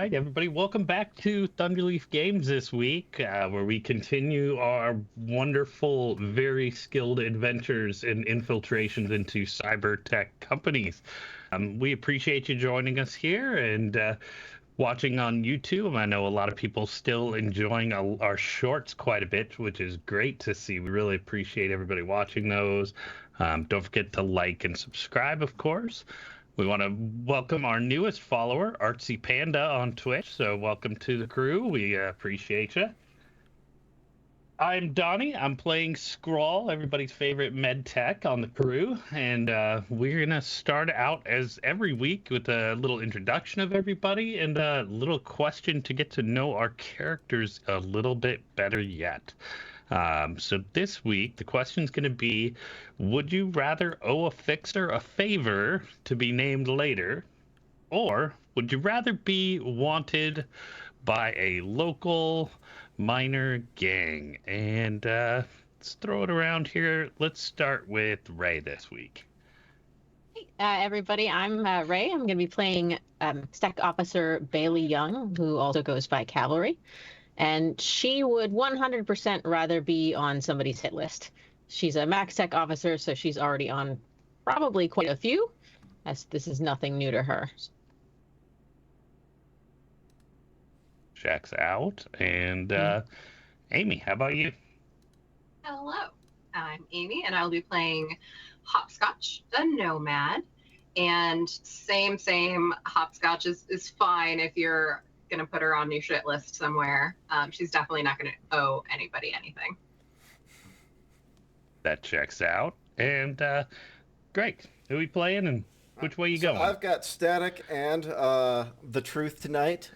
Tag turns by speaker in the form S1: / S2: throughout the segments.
S1: right, everybody, welcome back to Thunderleaf Games this week, where we continue our wonderful, very skilled adventures and infiltrations into cyber tech companies. We appreciate you joining us here and watching on YouTube. I know a lot of people still enjoying our shorts quite a bit, which is great to see. We really appreciate everybody watching those. Don't forget to like and subscribe, of course. We want to welcome our newest follower, Artsy Panda, on Twitch. So welcome to the crew. We appreciate you. I'm Donnie. I'm playing Scrawl, everybody's favorite med tech on the crew. And we're going to start out, as every week, with a little introduction of everybody and a little question to get to know our characters a little bit better yet. So this week, the question is going to be, would you rather owe a fixer a favor to be named later, or would you rather be wanted by a local minor gang? And let's throw it around here. Let's start with Ray this week.
S2: Hey, everybody, I'm Ray. I'm going to be playing Stack Officer Bailey Young, who also goes by Cavalry. And she would 100% rather be on somebody's hit list. She's a Max Tech officer, so she's already on probably quite a few, as this is nothing new to her.
S1: Checks out. And Amy, how about you?
S3: Hello, I'm Amy, and I'll be playing Hopscotch, the Nomad. And same, Hopscotch is fine if you're going to put her on new shit list somewhere. She's definitely not going to owe anybody anything.
S1: That checks out. And Greg, who are we playing and which way you going?
S4: I've got Static and the Truth tonight.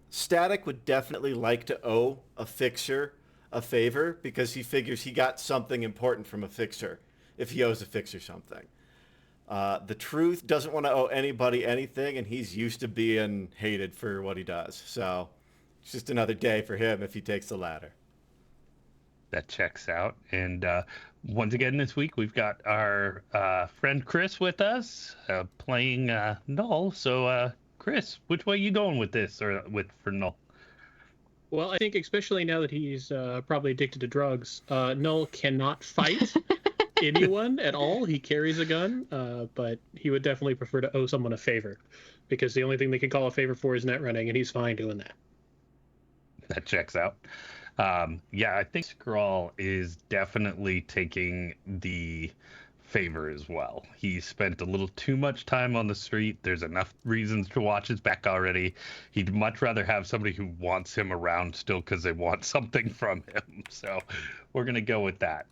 S4: Static would definitely like to owe a fixer a favor because he figures he got something important from a fixer if he owes a fixer something. The Truth doesn't want to owe anybody anything, and he's used to being hated for what he does. So it's just another day for him if he takes the latter.
S1: That checks out. And once again this week, we've got our friend Chris with us playing Null. So, Chris, which way are you going with this or for Null?
S5: Well, I think especially now that he's probably addicted to drugs, Null cannot fight anyone at all. He carries a gun, but he would definitely prefer to owe someone a favor because the only thing they can call a favor for is net running, and he's fine doing that.
S1: That checks out. Yeah, I think Scrawl is definitely taking the favor as well. He spent a little too much time on the street. There's enough reasons to watch his back already. He'd much rather have somebody who wants him around still because they want something from him. So we're going to go with that.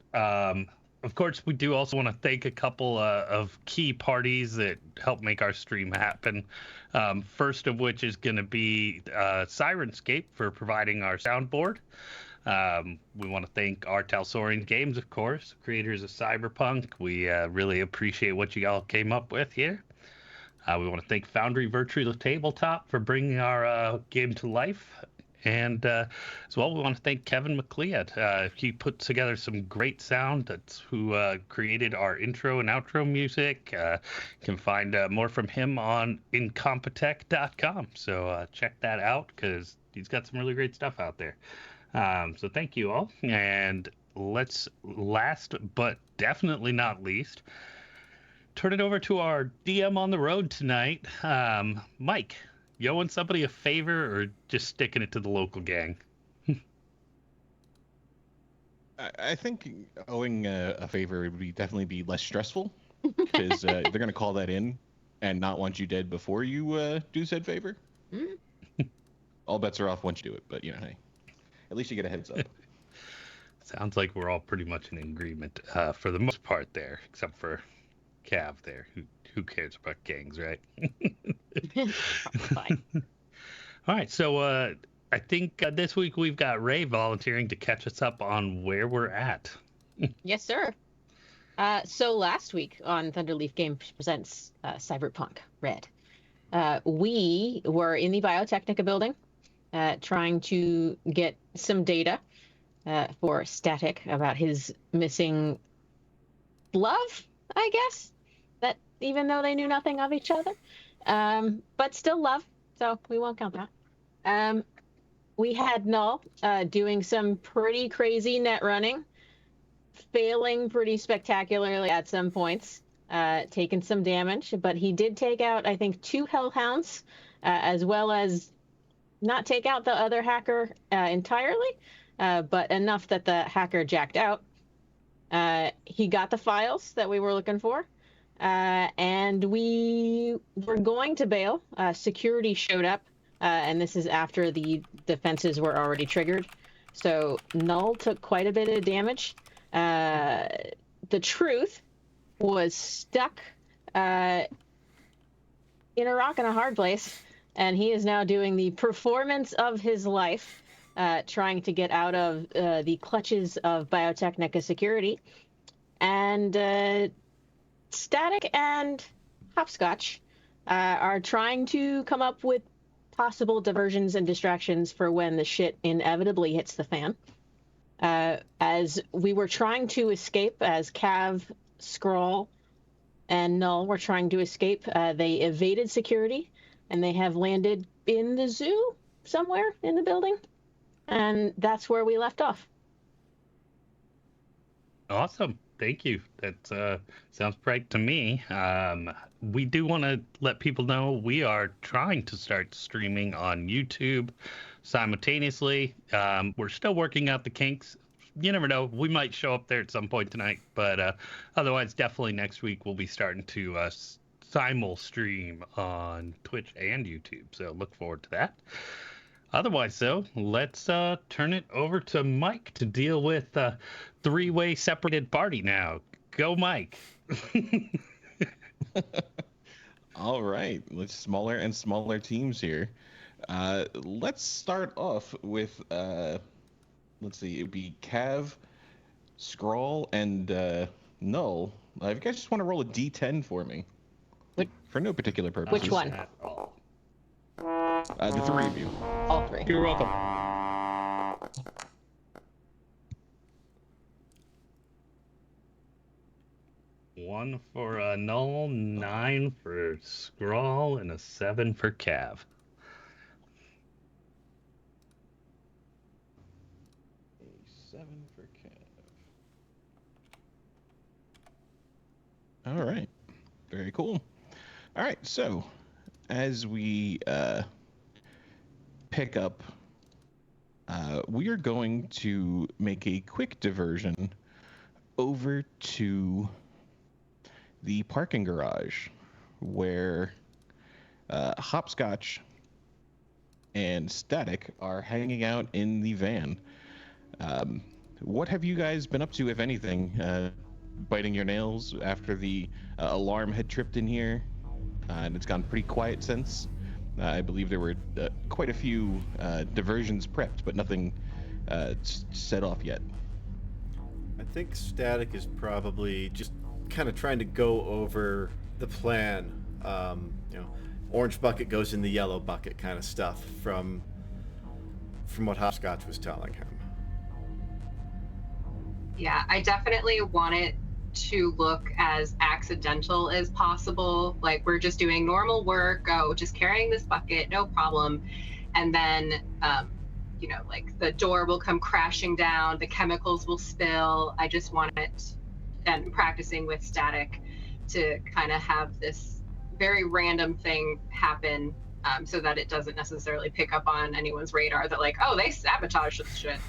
S1: Of course, we do also want to thank a couple of key parties that help make our stream happen. First of which is going to be Sirenscape for providing our soundboard. We want to thank our Talsorian Games, of course, creators of Cyberpunk. We really appreciate what you all came up with here. We want to thank FoundryVTT Tabletop for bringing our game to life. And as well, we want to thank Kevin MacLeod. He put together some great sound. That's who created our intro and outro music. You can find more from him on incompetech.com. So check that out because he's got some really great stuff out there. So thank you all. And let's, last but definitely not least, turn it over to our DM on the road tonight, Mike. You owing somebody a favor or just sticking it to the local gang?
S6: I think owing a favor would definitely be less stressful because they're going to call that in and not want you dead before you do said favor. All bets are off once you do it, but you know, hey, at least you get a heads up.
S1: Sounds like we're all pretty much in agreement for the most part there, except for Cav there. Who cares about gangs, right?
S2: Fine.
S1: All right, so I think this week we've got Ray volunteering to catch us up on where we're at.
S2: Yes, sir. So last week on Thunderleaf Games Presents Cyberpunk Red, we were in the Biotechnica building trying to get some data for Static about his missing love, I guess. That even though they knew nothing of each other, but still love. so we won't count that. We had Null doing some pretty crazy net running, failing pretty spectacularly at some points, taking some damage, but he did take out, I think, 2 Hellhounds, as well as not take out the other hacker entirely, but enough that the hacker jacked out. He got the files that we were looking for, and we were going to bail. Security showed up, and this is after the defenses were already triggered. So Null took quite a bit of damage. The Truth was stuck in a rock and a hard place, and he is now doing the performance of his life, trying to get out of the clutches of Biotechnica security. And Static and Hopscotch are trying to come up with possible diversions and distractions for when the shit inevitably hits the fan. As we were trying to escape, as Cav, Skrull, and Null were trying to escape, they evaded security, and they have landed in the zoo somewhere in the building. And that's where we left off.
S1: Awesome. Thank you. That sounds great to me. We do want to let people know we are trying to start streaming on YouTube simultaneously. We're still working out the kinks. You never know. We might show up there at some point tonight, but otherwise, definitely next week we'll be starting to simul stream on Twitch and YouTube. So look forward to that. Otherwise, so let's turn it over to Mike to deal with three-way separated party now. Go, Mike.
S6: All right, let's smaller and smaller teams here. Let's start off with let's see, it'd be Cav, Skrull, and Null. If you guys just want to roll a D10 for me, for no particular purpose.
S2: Which one?
S6: The three of you.
S2: All three.
S5: You're welcome.
S1: 1 for Null, 9 for Skrull, and a 7 for Cav.
S6: A 7 for Cav. All right. Very cool. All right, so as we pick up, we are going to make a quick diversion over to the parking garage where Hopscotch and Static are hanging out in the van. What have you guys been up to, if anything? Biting your nails after the alarm had tripped in here, and it's gone pretty quiet since. I believe there were quite a few diversions prepped, but nothing set off yet.
S4: I think Static is probably just kind of trying to go over the plan. Orange bucket goes in the yellow bucket kind of stuff from what Hopscotch was telling him.
S3: Yeah, I definitely want it to look as accidental as possible. Like, we're just doing normal work, just carrying this bucket, no problem. And then, like the door will come crashing down, the chemicals will spill. I just want it, and practicing with Static, to kind of have this very random thing happen, so that it doesn't necessarily pick up on anyone's radar that, like, oh, they sabotaged this shit.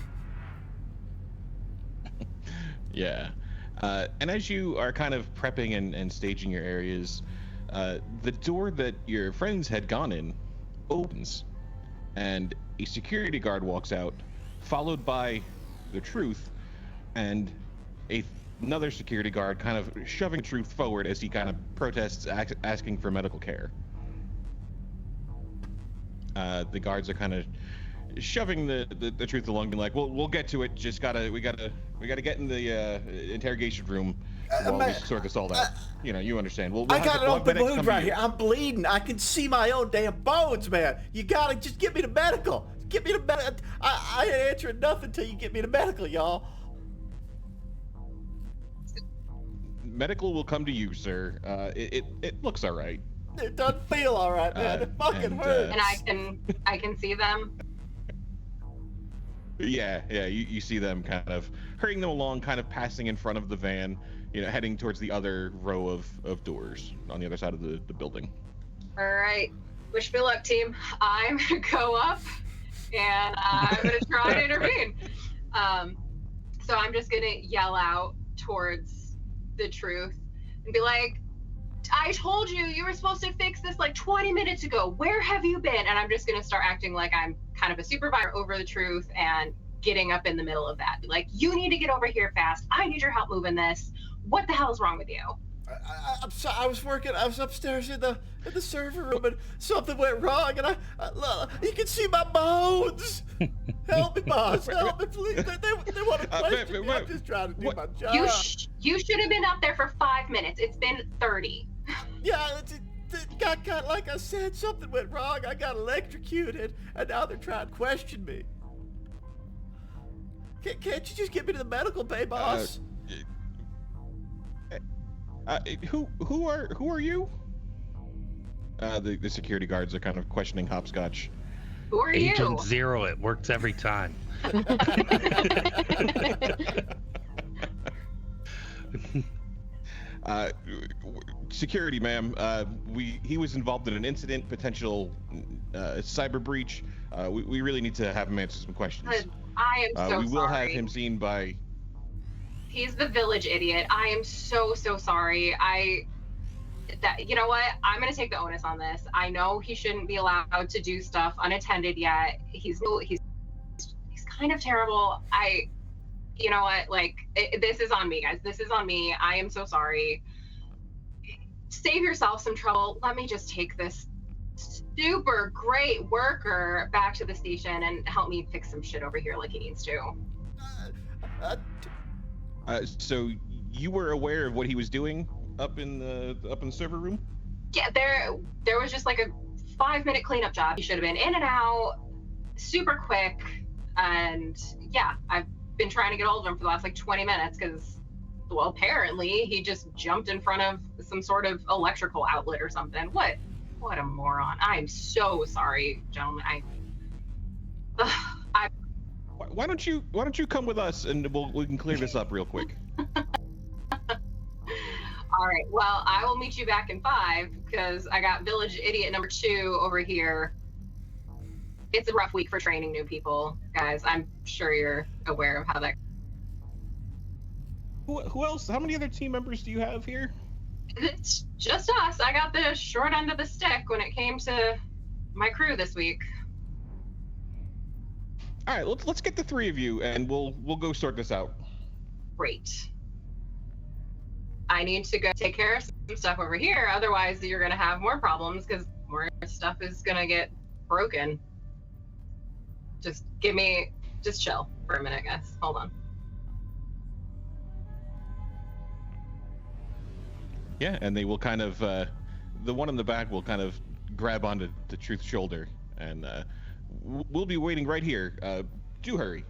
S6: Yeah. And as you are kind of prepping and staging your areas, the door that your friends had gone in opens, and a security guard walks out, followed by the Truth, and another security guard kind of shoving Truth forward as he kind of protests, asking for medical care. The guards are kind of shoving the Truth along, being like, we'll get to it. Just we gotta get in the interrogation room while we sort this all out. You understand. We'll
S4: I got an open wound right here. I'm bleeding. I can see my own damn bones, man. You gotta just get me to medical. Get me to medical. I ain't answering nothing until you get me to medical, y'all.
S6: Medical will come to you, sir. It looks all right.
S4: It doesn't feel all right, man. It fucking hurts.
S3: And I can see them.
S6: Yeah, you see them kind of hurrying them along, kind of passing in front of the van, heading towards the other row of doors on the other side of the building.
S3: All right. Wish me luck, team. I'm going to go up, and I'm going to try to intervene. So I'm just going to yell out towards the truth and be like, I told you were supposed to fix this like 20 minutes ago. Where have you been? And I'm just going to start acting like I'm kind of a supervisor over the truth and getting up in the middle of that. Like, you need to get over here fast. I need your help moving this. What the hell is wrong with you?
S4: I'm sorry. I was upstairs in the server room, and something went wrong, and you can see my bones. Help me, boss. Help me, please. They want to question me. I'm just trying to do my job.
S3: You should have been up there for 5 minutes. It's been 30.
S4: Yeah, it got like I said, something went wrong. I got electrocuted, and now they're trying to question me. Can't you just get me to the medical bay, boss?
S6: Who are you? The security guards are kind of questioning Hopscotch.
S3: Who are you?
S1: Agent Zero. It works every time.
S6: Security, ma'am. He was involved in an incident, potential cyber breach. We really need to have him answer some questions.
S3: I am so sorry.
S6: We will have him seen by.
S3: He's the village idiot. I am so sorry. You know what? I'm gonna take the onus on this. I know he shouldn't be allowed to do stuff unattended yet. He's kind of terrible. You know what? Like, this is on me, guys. This is on me. I am so sorry. Save yourself some trouble. Let me just take this super great worker back to the station and help me fix some shit over here like he needs to.
S6: So you were aware of what he was doing up in the server room?
S3: Yeah, there was just like a 5-minute cleanup job. He should have been in and out, super quick, and yeah, I've been trying to get hold of him for the last like 20 minutes because, well, apparently he just jumped in front of some sort of electrical outlet or something. What a moron! I'm so sorry, gentlemen.
S6: Why don't you come with us and we can clear this up real quick.
S3: All right. Well, I will meet you back in 5 because I got village idiot number 2 over here. It's a rough week for training new people, guys. I'm sure you're aware of how that.
S6: Who else? How many other team members do you have here?
S3: It's just us. I got the short end of the stick when it came to my crew this week.
S6: All right, let's get the 3 of you, and we'll go sort this out.
S3: Great. I need to go take care of some stuff over here. Otherwise, you're gonna have more problems because more stuff is gonna get broken. Just chill for a minute, guys. Hold on.
S6: Yeah, and they will kind of, the one in the back will kind of grab onto the Truth's shoulder, and we'll be waiting right here. Do hurry.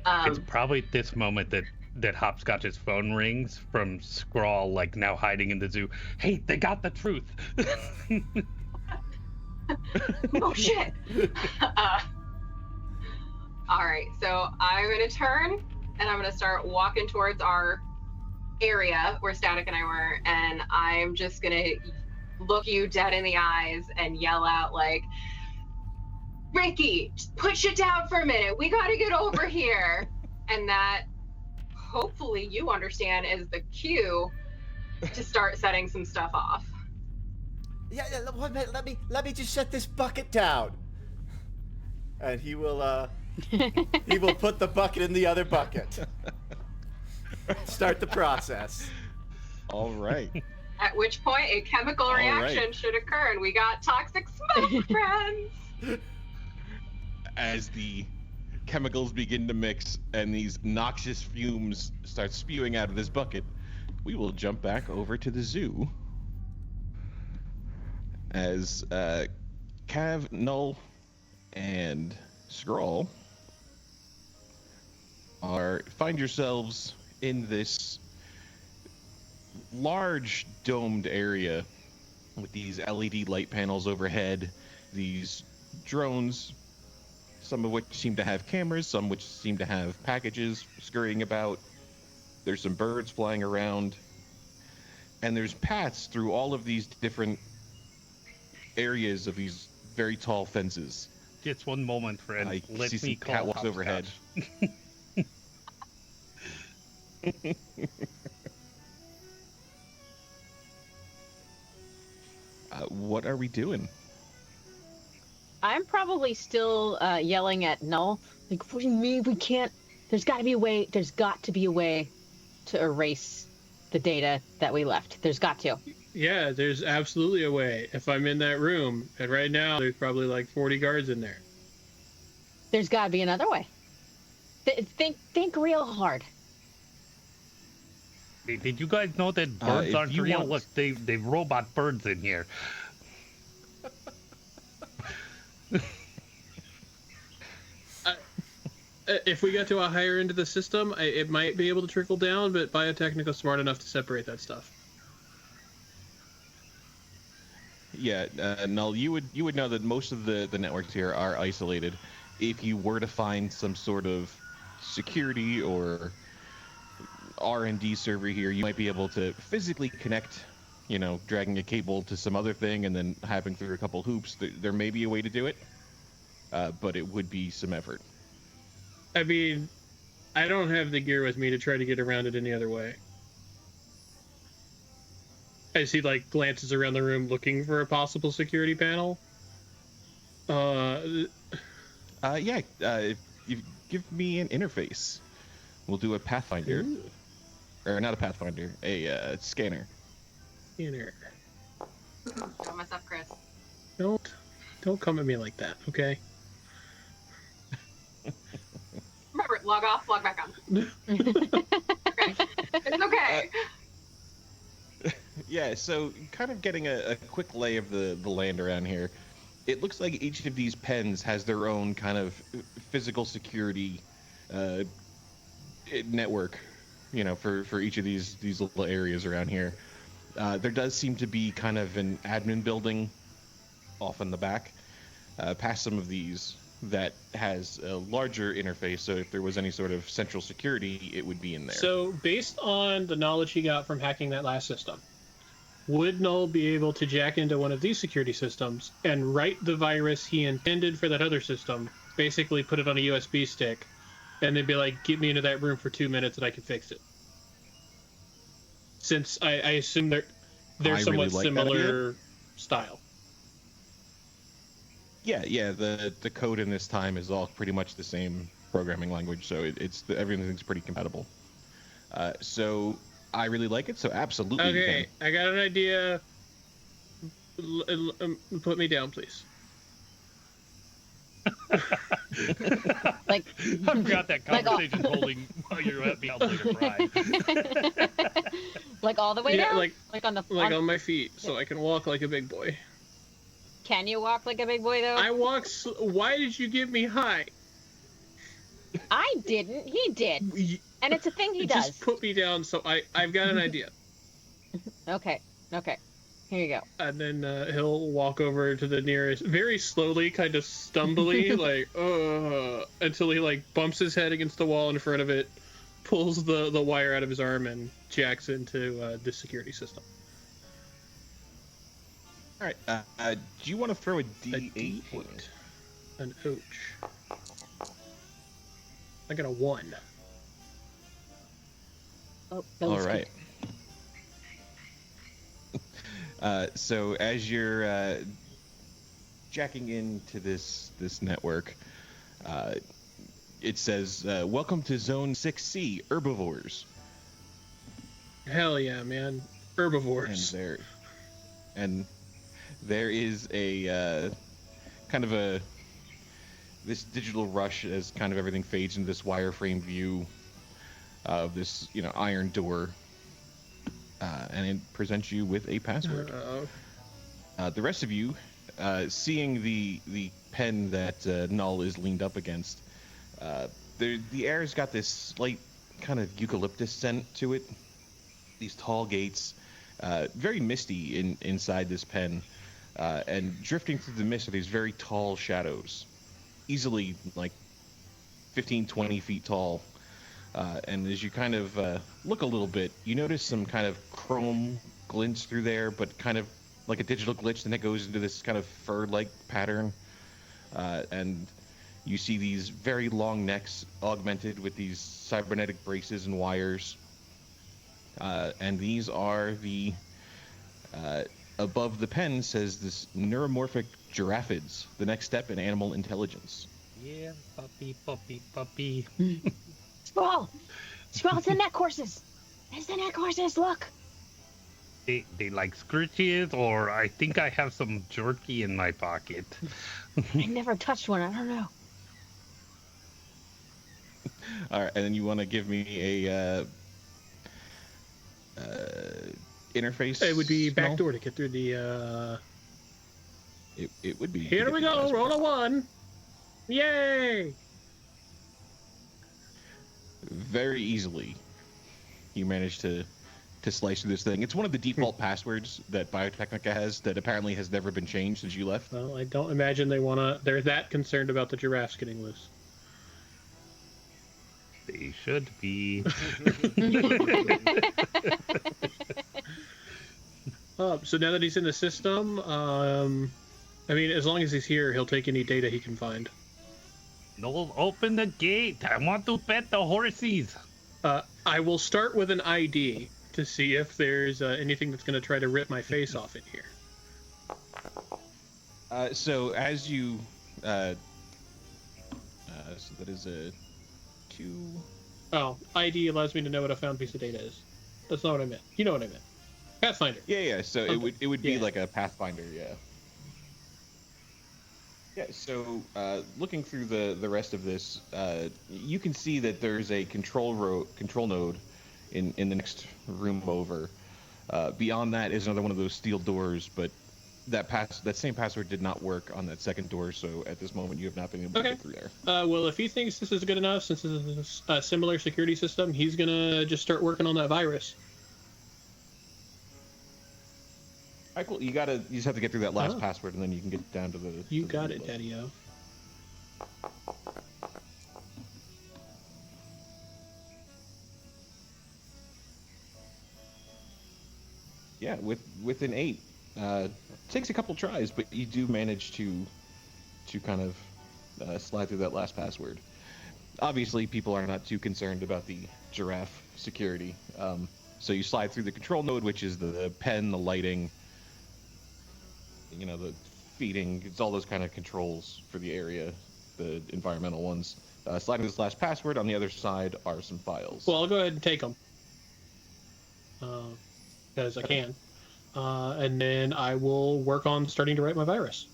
S1: It's probably at this moment that Hopscotch's phone rings from Scrawl, like now hiding in the zoo. Hey, they got the truth.
S3: Oh shit. All right, so I'm gonna turn and I'm gonna start walking towards our area where Static and I were, and I'm just gonna look you dead in the eyes and yell out like, Ricky, put shit down for a minute. We gotta get over here. And that, hopefully you understand, is the cue to start setting some stuff off.
S4: Yeah, 1 minute. Let me just set this bucket down. And he will put the bucket in the other bucket. Start the process.
S6: All right.
S3: At which point a chemical reaction should occur, and we got toxic smoke, friends.
S6: As the chemicals begin to mix and these noxious fumes start spewing out of this bucket, we will jump back over to the zoo as Cav, Null, and Scrawl find yourselves in this large domed area with these LED light panels overhead, these drones, some of which seem to have cameras, some which seem to have packages scurrying about. There's some birds flying around, and there's paths through all of these different areas of these very tall fences.
S1: Just one moment, friend.
S6: I
S1: Let
S6: see
S1: me
S6: some
S1: call
S6: catwalks overhead. What are we doing?
S2: I'm probably still yelling at Null. Like, what do you mean we can't? There's got to be a way. There's got to be a way to erase the data that we left. There's got to.
S5: Yeah, there's absolutely a way. If I'm in that room, and right now there's probably like 40 guards in there.
S2: There's got to be another way. Think real hard.
S1: Hey, did you guys know that birds aren't real?
S6: Want...
S1: Look, they've robot birds in here.
S5: If we get to a higher end of the system, it might be able to trickle down, but Biotechnica's smart enough to separate that stuff.
S6: Yeah, Null, you would know that most of the networks here are isolated. If you were to find some sort of security or R&D server here, you might be able to physically connect, you know, dragging a cable to some other thing and then hopping through a couple hoops. There may be a way to do it, but it would be some effort.
S5: I mean, I don't have the gear with me to try to get around it any other way. As he, like, glances around the room looking for a possible security panel.
S6: If you give me an interface, we'll do a Pathfinder.
S5: Ooh.
S6: Or not a Pathfinder, a scanner.
S5: Scanner.
S3: Don't mess up, Chris.
S5: Don't come at me like that, okay?
S3: Remember, log off, log back on. Okay. It's okay.
S6: Yeah, so kind of getting a quick lay of the land around here. It looks like each of these pens has their own kind of physical security network, you know, for each of these little areas around here. There does seem to be kind of an admin building off in the back, past some of these, that has a larger interface, so if there was any sort of central security, it would be in there.
S5: So, based on the knowledge he got from hacking that last system, would Null be able to jack into one of these security systems and write the virus he intended for that other system, basically put it on a USB stick, and then be like, get me into that room for 2 minutes and I can fix it? Since I assume they're somewhat
S6: really like
S5: similar style.
S6: Yeah, the code in this time is all pretty much the same programming language, so everything's pretty compatible. So I really like it, so absolutely.
S5: Okay, I got an idea. Put me down, please.
S2: Like,
S1: I've got that conversation holding while you're at me out later, Brian.
S2: like all the way down?
S5: Like
S2: on the
S5: on my feet, so I can walk like a big boy.
S2: Can you walk like a big boy though?
S5: I walk. Why did you give me high?
S2: I didn't. He did. And it's a thing he does.
S5: Just put me down, so I've got an idea.
S2: Okay. Here you go.
S5: And then he'll walk over to the nearest, very slowly, kind of stumbly, like, until he, like, bumps his head against the wall in front of it, pulls the wire out of his arm, and jacks into the security system.
S6: All right. Do you want to throw a D8?
S5: An ouch. I got a 1.
S2: Oh,
S6: All right. So as you're jacking into this network, it says, "Welcome to Zone 6C, herbivores."
S5: Hell yeah, man, herbivores.
S6: And there is a kind of this digital rush as kind of everything fades into this wireframe view of this, iron door. And it presents you with a password. The rest of you, seeing the pen that Null is leaned up against, the air's got this slight kind of eucalyptus scent to it. These tall gates, very misty inside this pen, and drifting through the mist are these very tall shadows, easily like 15, 20 feet tall. And as you kind of look a little bit, you notice some kind of chrome glints through there, but kind of like a digital glitch, and it goes into this kind of fur-like pattern. And you see these very long necks augmented with these cybernetic braces and wires. And these are the... above the pen says this neuromorphic giraffids, the next step in animal intelligence.
S1: Yeah, puppy.
S2: Scroll! Scroll, it's the neck horses! It's the neck horses, look!
S1: They like scritches, or I think I have some jerky in my pocket.
S2: I never touched one, I don't know.
S6: All right, and then you want to give me a interface?
S5: It would be
S6: spell?
S5: backdoor to get through the...
S6: It would be.
S5: Here we go, roll a 1! Yay!
S6: Very easily, you manage to slice through this thing. It's one of the default passwords that Biotechnica has that apparently has never been changed since you left.
S5: Well, I don't imagine they're that concerned about the giraffes getting loose.
S1: They should be.
S5: So now that he's in the system, I mean, as long as he's here, he'll take any data he can find.
S1: No, open the gate. I want to pet the horses.
S5: I will start with an ID to see if there's anything that's going to try to rip my face off in here.
S6: So as you, so that is a Q.
S5: Oh, ID allows me to know what a found piece of data is. That's not what I meant. You know what I meant. Pathfinder.
S6: Yeah. So
S5: Okay.
S6: it would be
S5: Yeah.
S6: like a Pathfinder. Yeah. Yeah. So looking through the rest of this, you can see that there's a control node in the next room over. Beyond that is another one of those steel doors, but that same password did not work on that second door, so at this moment you have not been able to get through there.
S5: Well, if he thinks this is good enough, since this is a similar security system, he's gonna just start working on that virus.
S6: All right, cool. You just have to get through that last password, and then you can get down to the.
S5: You got it, Daddy-O.
S6: Yeah, with an 8, takes a couple tries, but you do manage to kind of slide through that last password. Obviously, people are not too concerned about the giraffe security, so you slide through the control node, which is the pen, the lighting, the feeding. It's all those kind of controls for the area, the environmental ones. Sliding this last password. On the other side are some files.
S5: Well, I'll go ahead and take them. Because I can. And then I will work on starting to write my virus.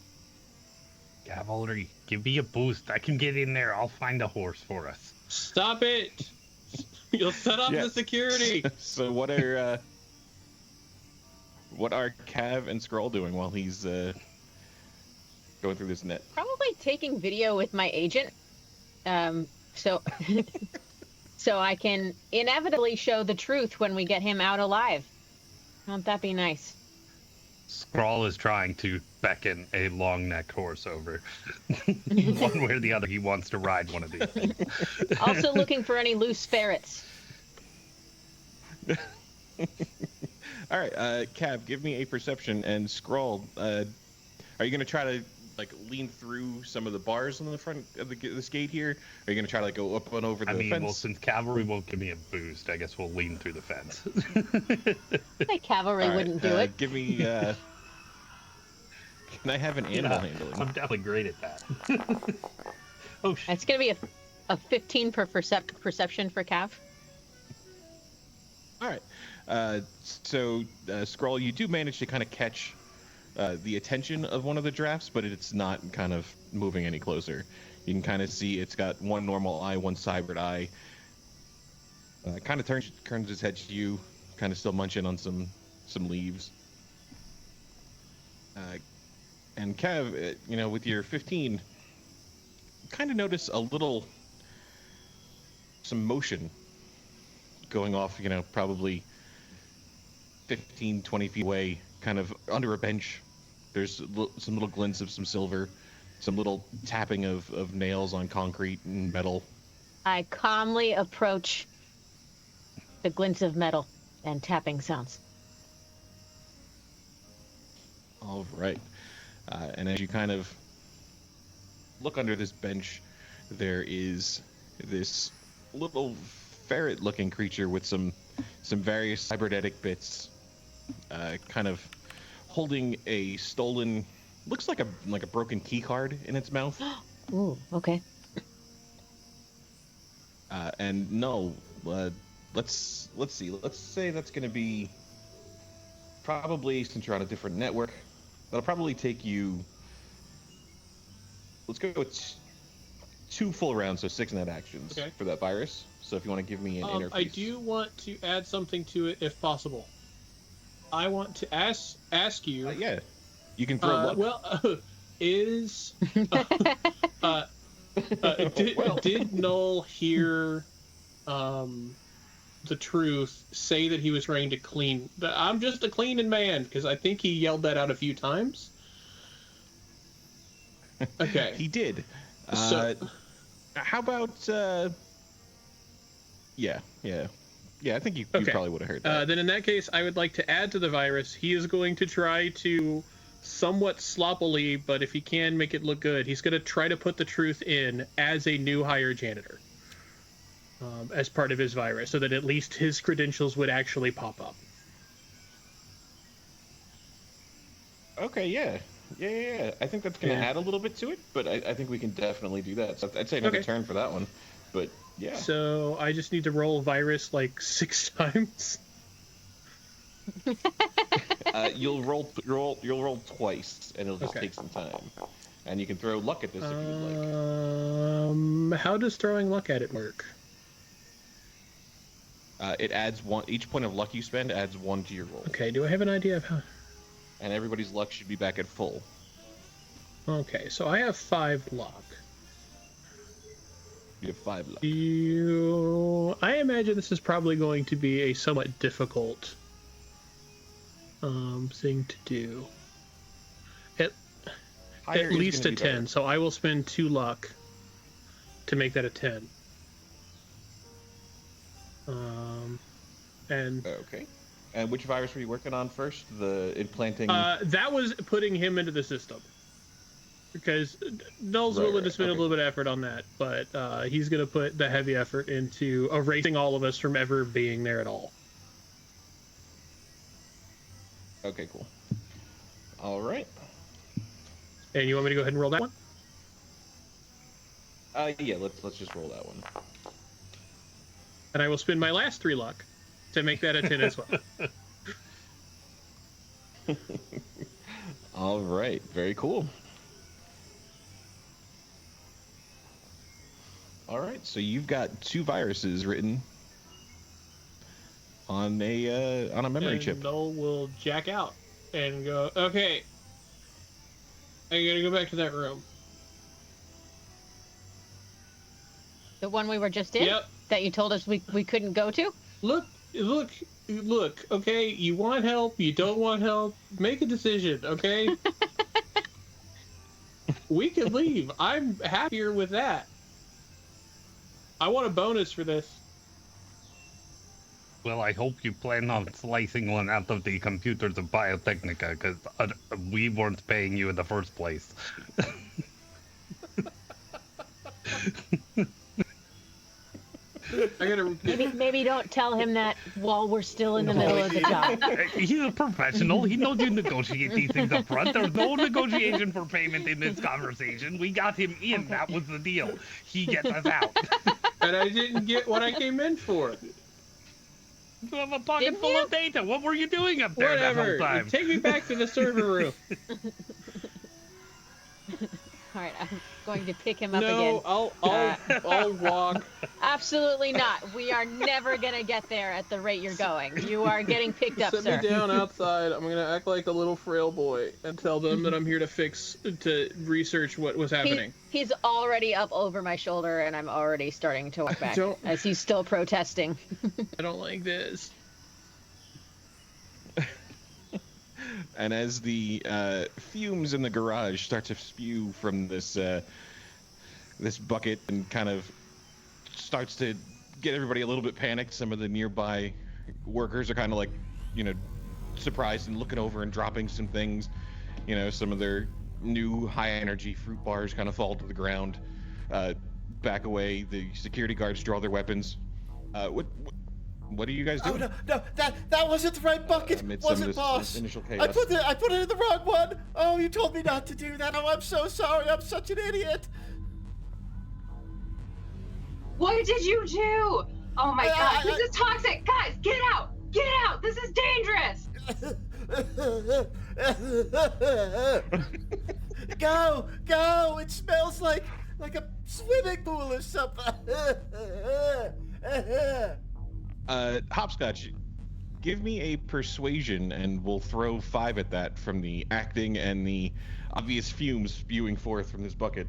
S1: Cavalry, give me a boost. I can get in there. I'll find a horse for us.
S5: Stop it! You'll set up
S6: Yeah.
S5: the security!
S6: So what are Cav and Skrull doing while he's going through this net?
S2: Probably taking video with my agent. So so I can inevitably show the truth when we get him out alive. Won't that be nice?
S1: Skrull is trying to beckon a long neck horse over. One way or the other, he wants to ride one of these things.
S2: Also looking for any loose ferrets.
S6: All right, Cav, give me a perception, and Skrull, are you going to try to lean through some of the bars on the front of this gate here? Are you going to try to go up and over the fence?
S1: Well, since cavalry won't give me a boost, I guess we'll lean through the fence.
S2: I think cavalry
S6: All right,
S2: wouldn't do it.
S6: Give me. Can I have an animal handling?
S1: I'm definitely great at that. Oh shit!
S2: It's gonna be a 15 per perception for Cav.
S6: All right. So, Skrull, you do manage to kind of catch the attention of one of the drafts, but it's not kind of moving any closer. You can kind of see it's got one normal eye, one cybered eye. Kind of turns its head to you, kind of still munching on some leaves. And Kev, with your 15, you kind of notice some motion going off, probably 15, 20 feet away, kind of under a bench. There's some little glints of some silver, some little tapping of nails on concrete and metal.
S2: I calmly approach the glints of metal and tapping sounds.
S6: All right. And as you kind of look under this bench, there is this little ferret-looking creature with some various cybernetic bits, kind of holding a stolen, looks like a broken key card in its mouth.
S2: Ooh, okay.
S6: And no, let's see. Let's say that's going to be probably, since you're on a different network, that'll probably take you. Let's go with 2 full rounds, so 6 net actions for that virus. So if you want to give me an interface.
S5: I do want to add something to it if possible. I want to ask you.
S6: Yeah, you can throw luck.
S5: Well, did Null hear the truth say that he was trying to clean? I'm just a cleaning man, because I think he yelled that out a few times. Okay.
S6: He did.
S5: So,
S6: how about? Yeah. I think you probably would have heard that.
S5: Then in that case, I would like to add to the virus. He is going to try to, somewhat sloppily, but if he can make it look good, he's going to try to put the truth in as a new hire janitor, as part of his virus, so that at least his credentials would actually pop up.
S6: Okay, yeah. I think that's going to add a little bit to it, but I think we can definitely do that. So I'd say another turn for that one, but yeah.
S5: So I just need to roll virus like 6 times.
S6: You'll roll twice, and it'll just take some time. And you can throw luck at this if you'd like.
S5: How does throwing luck at it work?
S6: It adds 1. Each point of luck you spend adds 1 to your roll.
S5: Okay. Do I have an idea of how?
S6: And everybody's luck should be back at full.
S5: Okay, so I have 5 luck.
S6: You have 5 luck.
S5: I imagine this is probably going to be a somewhat difficult thing to do. At least a 10, so I will spend 2 luck to make that a 10. And
S6: okay. And which virus were you working on first? The implanting.
S5: That was putting him into the system. Because Null's willing to spend a little bit of effort on that, but he's going to put the heavy effort into erasing all of us from ever being there at all.
S6: Okay, cool. All right.
S5: And you want me to go ahead and roll that one?
S6: Yeah, let's just roll that one.
S5: And I will spend my last 3 luck to make that a 10 as well.
S6: All right, very cool. All right, so you've got 2 viruses written on a memory chip.
S5: Null will jack out and go, okay, I gotta go back to that room.
S2: The one we were just in?
S5: Yep.
S2: That you told us we couldn't go to?
S5: Look, okay, you want help, you don't want help, make a decision, okay? We can leave. I'm happier with that. I want a bonus for this.
S1: Well, I hope you plan on slicing one out of the computers of Biotechnica, because we weren't paying you in the first place.
S2: Maybe don't tell him that while we're still in the middle of the job.
S1: He's a professional. He knows you negotiate these things up front. There's no negotiation for payment in this conversation. We got him in. Okay. That was the deal. He gets us out.
S5: And I didn't get what I came in for.
S1: You have a pocket full of data. What were you doing up there
S5: Whatever.
S1: that whole time?
S5: Take me back to the server room.
S2: All right, I'm going to pick him up again.
S5: No, I'll walk.
S2: Absolutely not. We are never going to get there at the rate you're going. You are getting picked up,
S5: sir.
S2: Set
S5: me down outside. I'm going to act like a little frail boy and tell them that I'm here to research what was happening.
S2: He's already up over my shoulder, and I'm already starting to walk back as he's still protesting.
S5: I don't like this.
S6: And as the fumes in the garage start to spew from this this bucket and kind of starts to get everybody a little bit panicked, some of the nearby workers are kind of like, you know, surprised and looking over and dropping some things. You know, some of their new high-energy fruit bars kind of fall to the ground. Back away. The security guards draw their weapons. What are you guys doing?
S4: Oh no, that wasn't the right bucket, was it, boss?
S6: Initial
S4: I
S6: chaos.
S4: put it in the wrong one. Oh, you told me not to do that. Oh, I'm so sorry. I'm such an idiot.
S3: What did you do? Oh my god, this is toxic. Guys, get out! Get out! This is dangerous!
S4: Go! It smells like a swimming pool or something.
S6: Hopscotch, give me a persuasion and we'll throw 5 at that from the acting and the obvious fumes spewing forth from this bucket.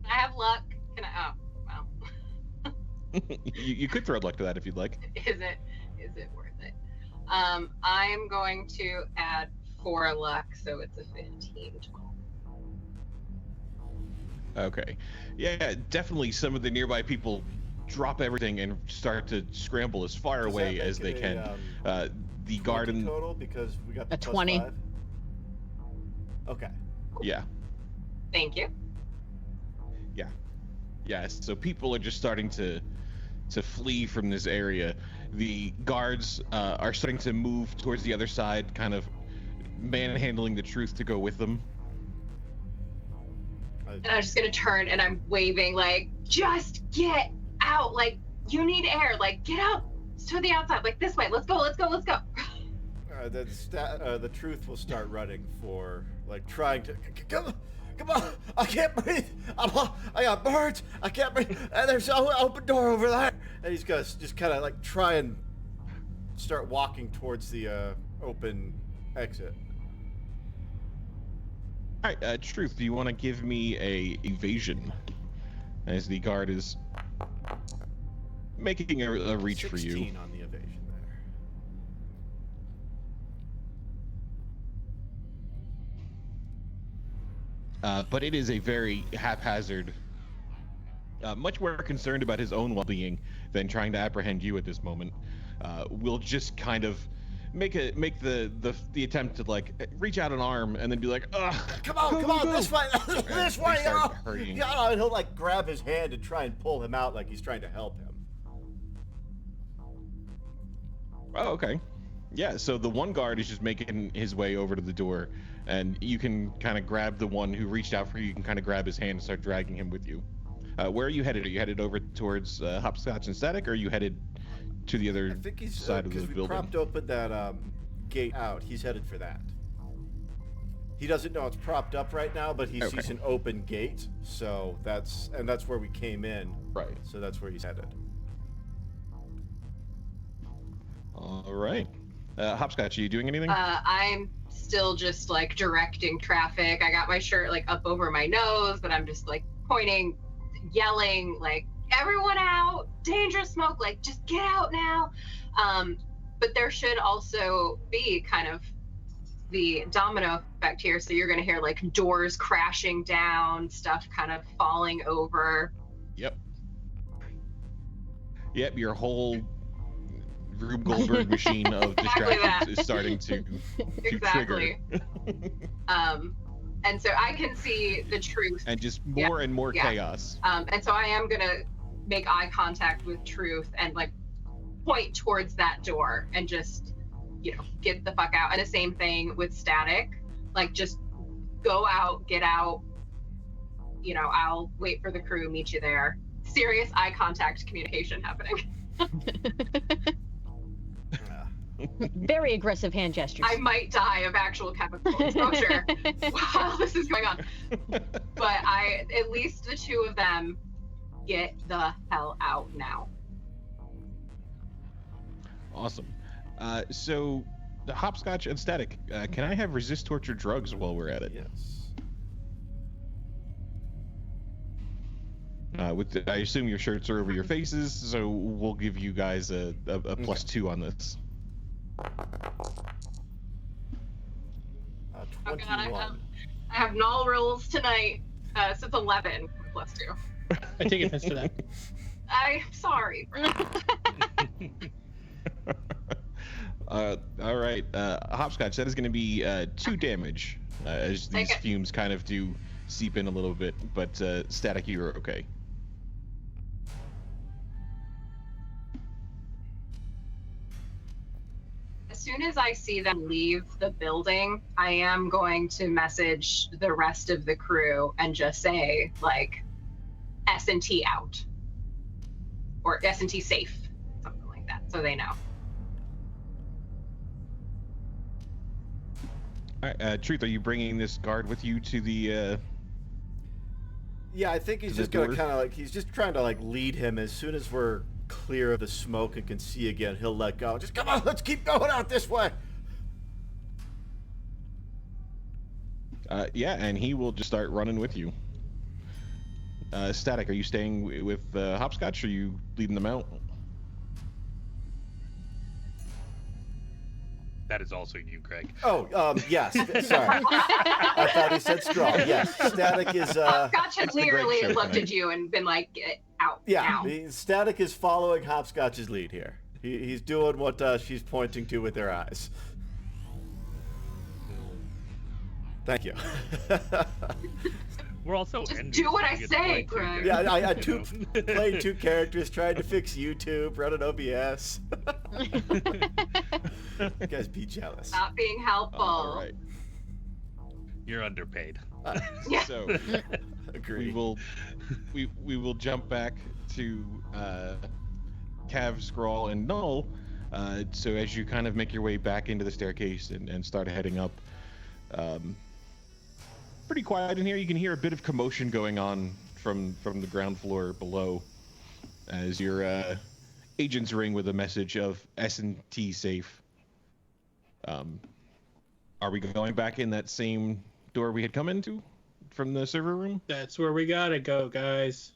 S3: I have luck. Can I? Oh, well.
S6: You could throw luck to that if you'd like.
S3: Is it worth it? I'm going to add 4 luck, so it's a 15 total.
S6: Okay. Yeah, definitely some of the nearby people drop everything and start to scramble as far away as they can. The garden
S4: total because we got the
S2: a 20.
S4: 5. Okay.
S6: Yeah.
S3: Thank you.
S6: Yeah, so people are just starting to flee from this area. The guards are starting to move towards the other side, kind of manhandling the truth to go with them.
S3: And I'm just gonna turn and I'm waving like, just get out! Like, you need air! Like, get out to the outside! Like, this way! Let's go!
S4: The truth will start running for, like, trying to... Come on! I can't breathe! I got birds! I can't breathe! And there's an open door over there! And he's gonna just kind of, like, try and start walking towards the open exit.
S6: All right, Truth, do you want to give me a evasion as the guard is making a reach for you?
S4: 16 on the evasion there.
S6: But it is a very haphazard, much more concerned about his own well-being than trying to apprehend you at this moment. Will just kind of make the attempt to, like, reach out an arm and then be like, ugh,
S4: come on, this way, this way,
S6: hurrying.
S4: Yeah, and he'll, like, grab his hand and try and pull him out like he's trying to help him.
S6: Oh, okay. Yeah, so the one guard is just making his way over to the door, and you can kind of grab the one who reached out for you. You can kind of grab his hand and start dragging him with you. Where are you headed? Are you headed over towards Hopscotch and Static, or are you headed to the other side of the building?
S4: Because we propped open that gate out. He's headed for that. He doesn't know it's propped up right now, but he sees an open gate, so that's where we came in.
S6: Right.
S4: So that's where he's headed.
S6: All right. Hopscotch, are you doing anything?
S3: I'm still just, like, directing traffic. I got my shirt, like, up over my nose, but I'm just, like, pointing, yelling, like, everyone out, dangerous smoke, like, just get out now. But there should also be kind of the domino effect here. So you're going to hear, like, doors crashing down, stuff kind of falling over.
S6: Yep, your whole Rube Goldberg machine of distractions is starting to
S3: exactly.
S6: trigger.
S3: And so I can see the truth.
S6: And just more and more chaos.
S3: And so I am going to make eye contact with Truth and, like, point towards that door and just, you know, get the fuck out. And the same thing with Static. Like, just go out, get out. You know, I'll wait for the crew, meet you there. Serious eye contact communication happening.
S2: Very aggressive hand gestures.
S3: I might die of actual chemical exposure while this is going on. But at least the 2 of them get the hell out now.
S6: Awesome. So, the Hopscotch and Static, can I have resist torture drugs while we're at it?
S4: Yes.
S6: I assume your shirts are over your faces, so we'll give you guys a +2 on this.
S3: Oh god,
S4: 21.
S3: I have null rolls tonight, so it's 11 +2.
S5: I take offense to that.
S3: I'm sorry.
S6: All right, Hopscotch, that is going to be 2 damage, as these fumes kind of do seep in a little bit, but Static, you're okay.
S3: As soon as I see them leave the building, I am going to message the rest of the crew and just say, like, S&T out. Or S&T safe. Something like that, so they know.
S6: All right, Truth, are you bringing this guard with you to the...
S4: Yeah, I think he's just gonna kind of like, he's just trying to like lead him. As soon as we're clear of the smoke and can see again, he'll let go. Just come on, let's keep going out this way.
S6: Yeah, and he will just start running with you. Static, are you staying with Hopscotch, or are you leading them out?
S1: That is also you, Greg.
S4: Oh, yes. Sorry. I thought he said straw. Yes. Static is.
S3: Hopscotch has literally looked at you and been like, "Get out."
S4: Yeah.
S3: Now.
S4: Static is following Hopscotch's lead here. He's doing what she's pointing to with her eyes. Like you.
S1: We're also
S3: Just do what I say, Greg.
S4: Yeah, I played 2 characters, trying to fix YouTube, running OBS. You guys be jealous.
S3: Not being helpful.
S6: All right.
S1: You're underpaid.
S3: Yeah.
S6: So
S4: Agree.
S6: we will jump back to Cav, Scrawl, and Null. So as you kind of make your way back into the staircase and start heading up, pretty quiet in here. You can hear a bit of commotion going on from the ground floor below as your agents ring with a message of S&T safe. Are we going back in that same door we had come into from the server room?
S5: That's where we gotta go, guys.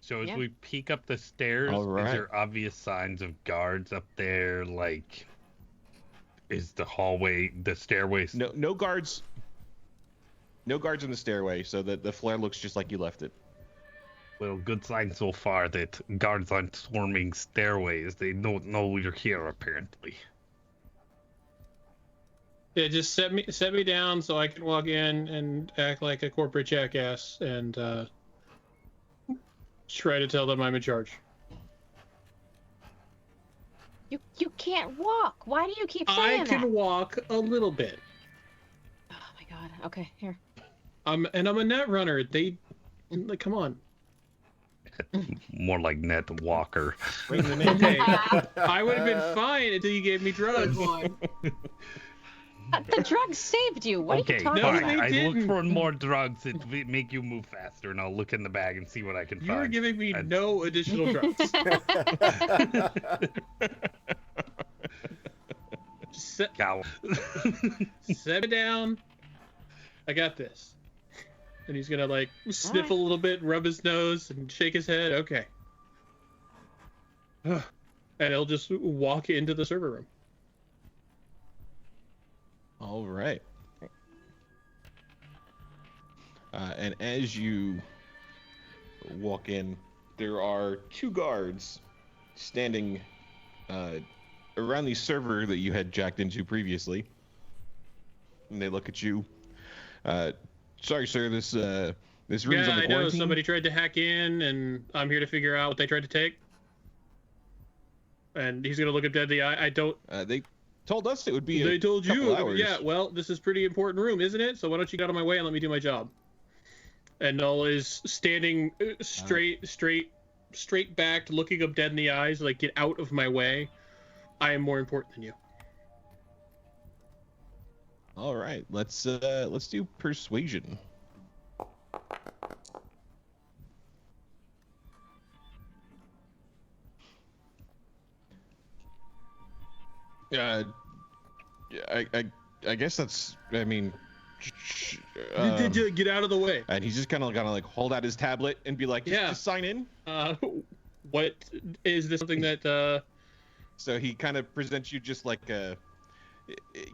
S1: So as
S2: Yeah.
S1: we peek up the stairs,
S6: All right.
S1: is there obvious signs of guards up there? Like, is the hallway, the stairway?
S6: No guards. No guards in the stairway, so that the flare looks just like you left it.
S1: Well, good sign so far that guards aren't swarming stairways. They don't know we're here, apparently.
S5: Yeah, just set me down so I can walk in and act like a corporate jackass and try to tell them I'm in charge.
S2: You can't walk. Why do you keep saying
S5: I can
S2: that?
S5: walk a little bit.
S2: Oh my god. Okay, here.
S5: And I'm a net runner. They, like, come on.
S1: More like Net Walker.
S5: Bring them in. Okay. I would have been fine until you gave me drugs.
S2: The drugs saved you. What are
S1: Okay,
S2: you talking
S5: No,
S1: fine.
S5: they
S2: about?
S1: I look
S5: didn't.
S1: for more drugs that make you move faster, and I'll look in the bag and see what I can
S5: You were
S1: find.
S5: giving me no additional drugs.
S1: Cow.
S5: Set it down. I got this. And he's gonna like sniff a little bit, rub his nose, and shake his head. Okay. And he'll just walk into the server room.
S6: All right. And as you walk in, there are 2 guards standing around the server that you had jacked into previously. And they look at you. Sorry, sir, this room's
S5: Yeah,
S6: under
S5: I know.
S6: quarantine.
S5: Somebody tried to hack in, and I'm here to figure out what they tried to take. And he's gonna look him dead in the eye. I don't.
S6: They told us it would be
S5: They told you.
S6: hours.
S5: Yeah, well, this is a pretty important room, isn't it? So why don't you get out of my way and let me do my job? And Null is standing straight back, looking him dead in the eyes, like, get out of my way. I am more important than you.
S6: All right, let's do persuasion. I guess that's. I mean,
S5: Get out of the way.
S6: And he's just kind of like hold out his tablet and be like, just sign in.
S5: What is this something that?
S6: So he kind of presents you just like a,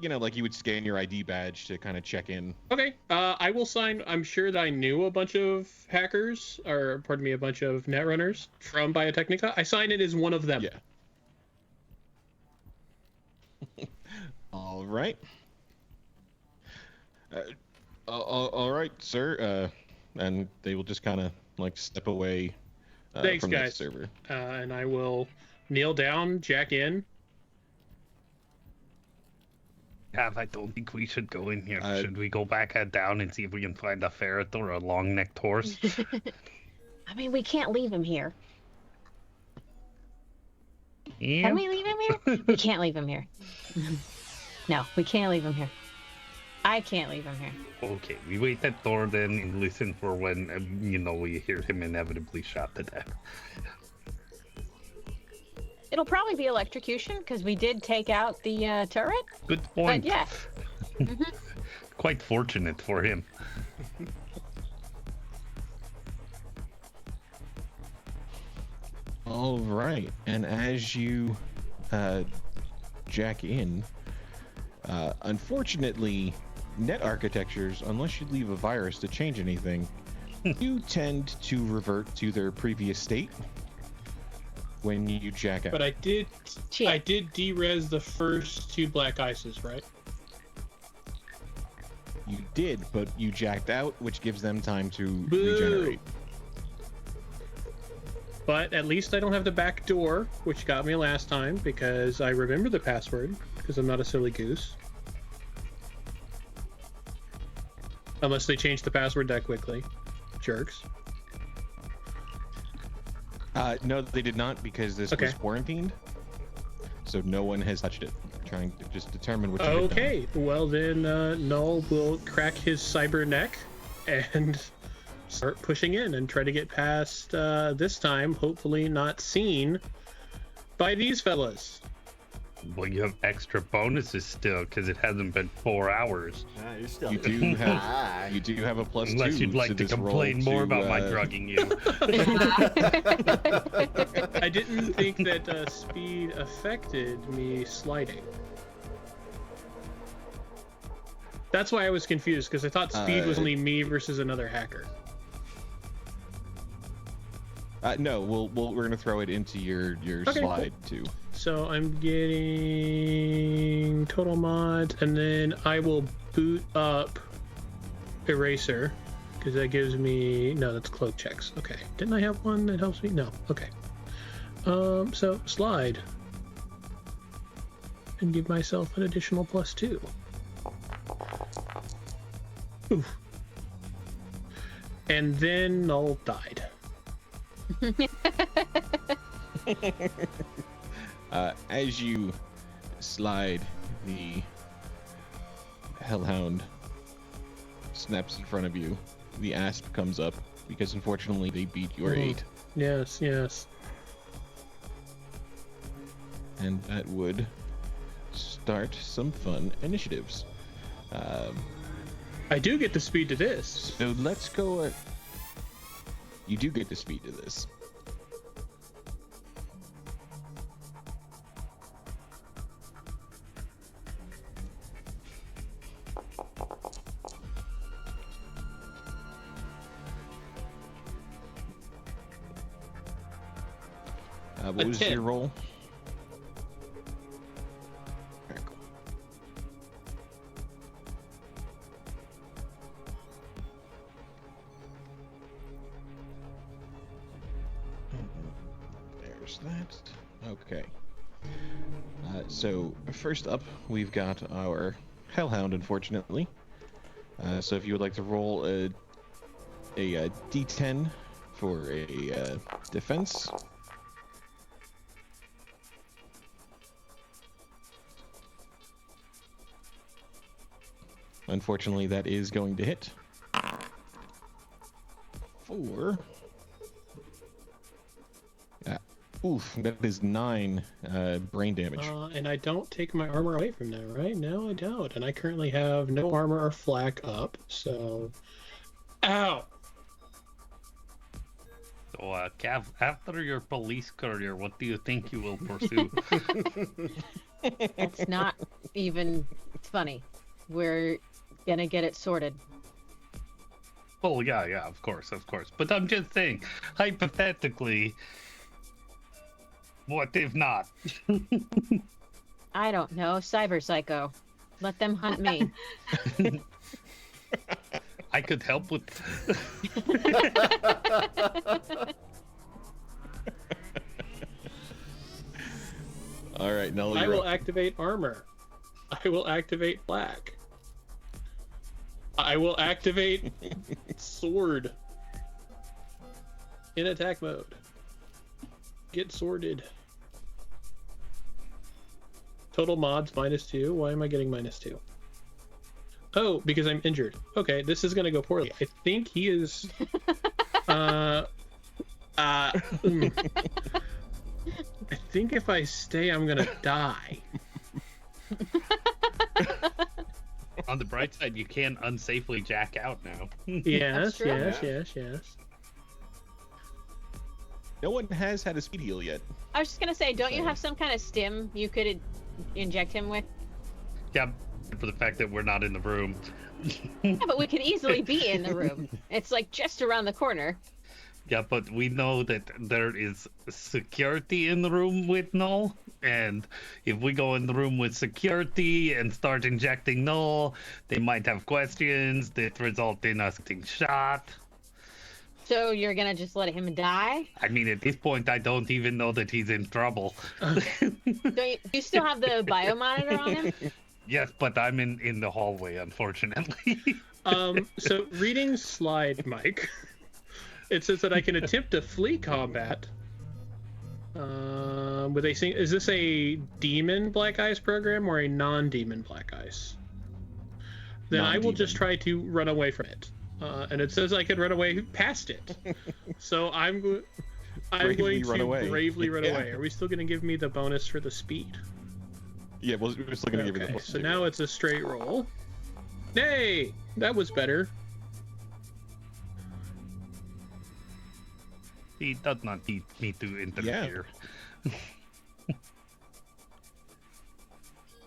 S6: like you would scan your ID badge to kind of check in.
S5: Okay. I will sign. I'm sure that I knew a bunch of hackers, or pardon me, a bunch of netrunners from Biotechnica. I sign it as one of them.
S6: Yeah. All right. All right, sir. And they will just kind of like step away
S5: Thanks,
S6: from
S5: guys.
S6: the server.
S5: And I will kneel down, jack in.
S1: I don't think we should go in here. Should we go back, head down, and see if we can find a ferret or a long-necked horse?
S2: I mean, we can't leave him here.
S1: Yeah.
S2: Can we leave him here? We can't leave him here. No, we can't leave him here. I can't leave him here.
S1: Okay, we wait at door then and listen for when, we hear him inevitably shot to death.
S2: It'll probably be electrocution because we did take out the turret.
S1: Good point.
S2: But yeah.
S1: Quite fortunate for him.
S6: All right, and as you jack in, unfortunately, net architectures, unless you leave a virus to change anything, do tend to revert to their previous state when you jack out.
S5: But I did derez the first 2 black ices, right?
S6: You did, but you jacked out, which gives them time to
S5: Boo.
S6: regenerate.
S5: But at least I don't have the back door, which got me last time because I remember the password because I'm not a silly goose. Unless they changed the password that quickly. Jerks.
S6: No, they did not because this was quarantined. So no one has touched it. Trying to just determine what you have done.
S5: Okay, well then Null will crack his cyber neck and start pushing in and try to get past this time, hopefully not seen by these fellas.
S1: Well, you have extra bonuses still because it hasn't been 4 hours.
S4: You're still
S6: You do have a +2.
S1: Unless you'd like to
S6: this
S1: complain
S6: roll
S1: more
S6: to,
S1: about my drugging you.
S5: I didn't think that speed affected me sliding. That's why I was confused, because I thought speed was only me versus another hacker.
S6: No, we're gonna throw it into your slide too.
S5: So I'm getting total mods, and then I will boot up Eraser, because that gives me that's cloak checks. Okay, didn't I have one that helps me? No. Okay. So slide, and give myself an additional +2. Oof. And then Null died.
S6: As you slide, the Hellhound snaps in front of you. The Asp comes up because unfortunately they beat your 8.
S5: Yes.
S6: And that would start some fun initiatives.
S5: I do get the speed to this.
S6: So let's go. You do get the speed to this. What was
S5: 10.
S6: your roll? Okay, cool. There's that. Okay. So first up, we've got our Hellhound, unfortunately. So if you would like to roll a D10 for a defense. Unfortunately, that is going to hit. 4. Oof, that is 9 brain damage.
S5: And I don't take my armor away from that, right? No, I don't. And I currently have no armor or flak up, so... Ow!
S1: So, Cav, after your police career, what do you think you will pursue?
S2: It's not even funny. We're gonna get it sorted.
S1: Oh, yeah, of course. But I'm just saying, hypothetically, what if not?
S2: I don't know. Cyber Psycho. Let them hunt me.
S1: I could help with...
S6: All right, Null,
S5: I
S6: you're
S5: will
S6: up.
S5: activate armor. I will activate black. I will activate sword. In attack mode. Get sworded. Total mods -2. Why am I getting -2? Oh, because I'm injured. Okay, this is gonna go poorly. I think he is. I think if I stay, I'm gonna die.
S1: On the bright side, you can unsafely jack out now.
S5: Yes,
S2: true.
S5: yes.
S6: No one has had a speed heal yet.
S2: I was just gonna say, don't you have some kind of stim you could inject him with?
S1: Yeah, for the fact that we're not in the room.
S2: Yeah, but we could easily be in the room. It's like just around the corner.
S1: Yeah, but we know that there is security in the room with Null, and if we go in the room with security and start injecting Null, they might have questions that result in us getting shot.
S2: So you're gonna just let him die?
S1: I mean, at this point, I don't even know that he's in trouble.
S2: Do you still have the biomonitor on him?
S1: Yes, but I'm in the hallway, unfortunately.
S5: So reading slide, Mike. It says that I can attempt to flee combat. With a is this a demon Black Ice program or a non-demon Black Ice? Then I will just try to run away from it. And it says I can run away past it. So I'm going to bravely run away. Are we still going to give me the bonus for the speed?
S6: Yeah, we're still going to give you the bonus.
S5: So now it's a straight roll. Nay! That was better.
S1: He does not need me to interfere.
S6: Yeah.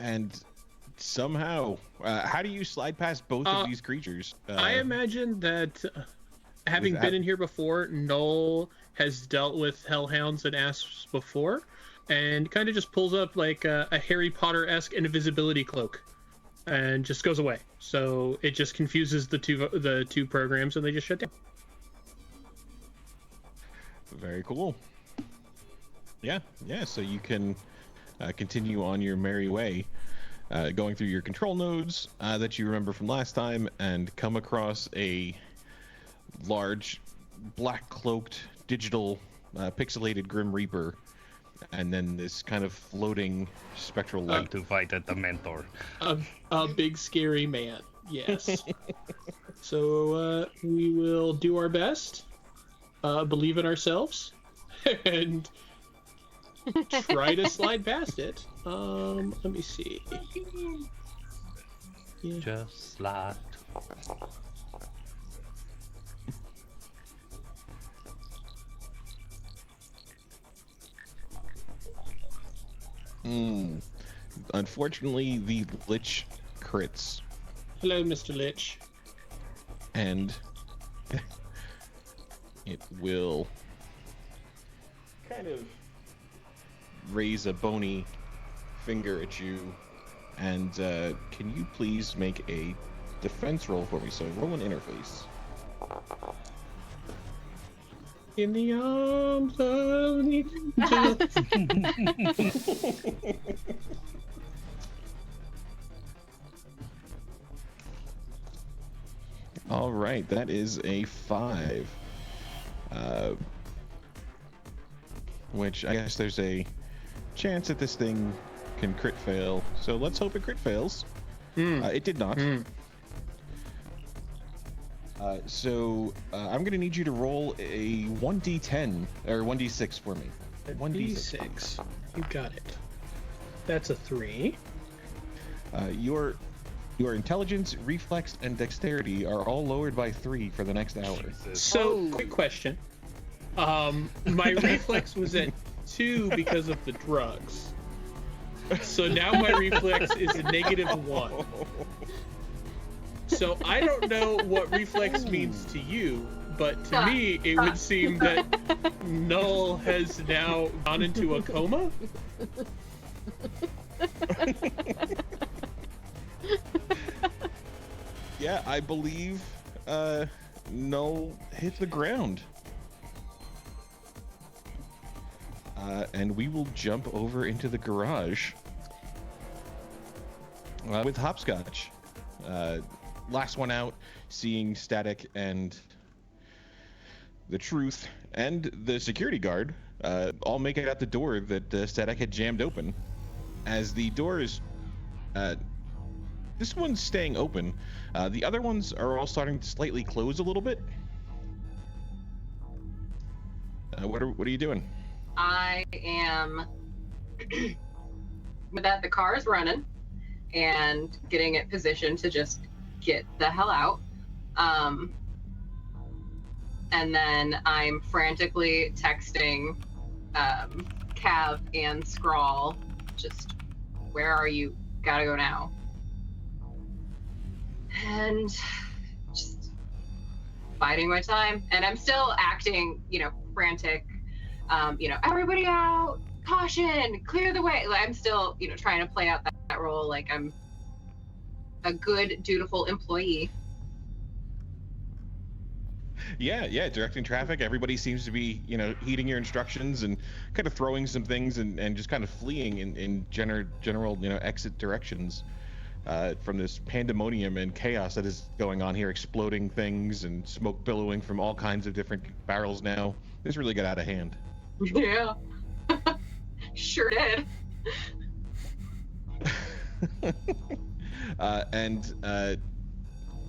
S6: And somehow, how do you slide past both of these creatures?
S5: I imagine that having been in here before, Null has dealt with hellhounds and asps before, and kind of just pulls up like a Harry Potter-esque invisibility cloak, and just goes away. So it just confuses the two programs, and they just shut down.
S6: Very cool. Yeah. So you can continue on your merry way, going through your control nodes that you remember from last time, and come across a large, black-cloaked, digital, pixelated Grim Reaper, and then this kind of floating spectral light.
S1: To fight at the mentor.
S5: A big, scary man. Yes. So we will do our best. Believe in ourselves, and try to slide past it. Let me see. Yeah.
S1: Just slide.
S6: Unfortunately, the Lich crits.
S5: Hello, Mr. Lich.
S6: And it will kind of raise a bony finger at you, and can you please make a defense roll for me? So roll an interface.
S5: In the arms of the...
S6: All right, that is a 5. Which I guess there's a chance that this thing can crit fail. So let's hope it crit fails. It did not. So I'm going to need you to roll a 1d10 or 1d6 for me.
S5: 1d6. You got it. That's a 3.
S6: Your intelligence, reflex, and dexterity are all lowered by 3 for the next hour.
S5: So, quick question. My reflex was at 2 because of the drugs. So now my reflex is a -1. So I don't know what reflex means to you, but to me it would seem that Null has now gone into a coma.
S6: Yeah, I believe Null hit the ground. And we will jump over into the garage with Hopscotch. Last one out, seeing Static and the Truth and the security guard all make it out the door that Static had jammed open. As the door is... this one's staying open. The other ones are all starting to slightly close a little bit. What are you doing?
S3: I am with that the car is running and getting it positioned to just get the hell out. And then I'm frantically texting Cav and Scrawl, just, where are you? Gotta go now. And just biding my time. And I'm still acting, frantic. Everybody out, caution, clear the way. Like, I'm still, trying to play out that role like I'm a good, dutiful employee.
S6: Yeah, directing traffic. Everybody seems to be, heeding your instructions and kind of throwing some things and just kind of fleeing in general, exit directions from this pandemonium and chaos that is going on here, exploding things and smoke billowing from all kinds of different barrels now. This really got out of hand.
S3: Yeah. Sure did.
S6: And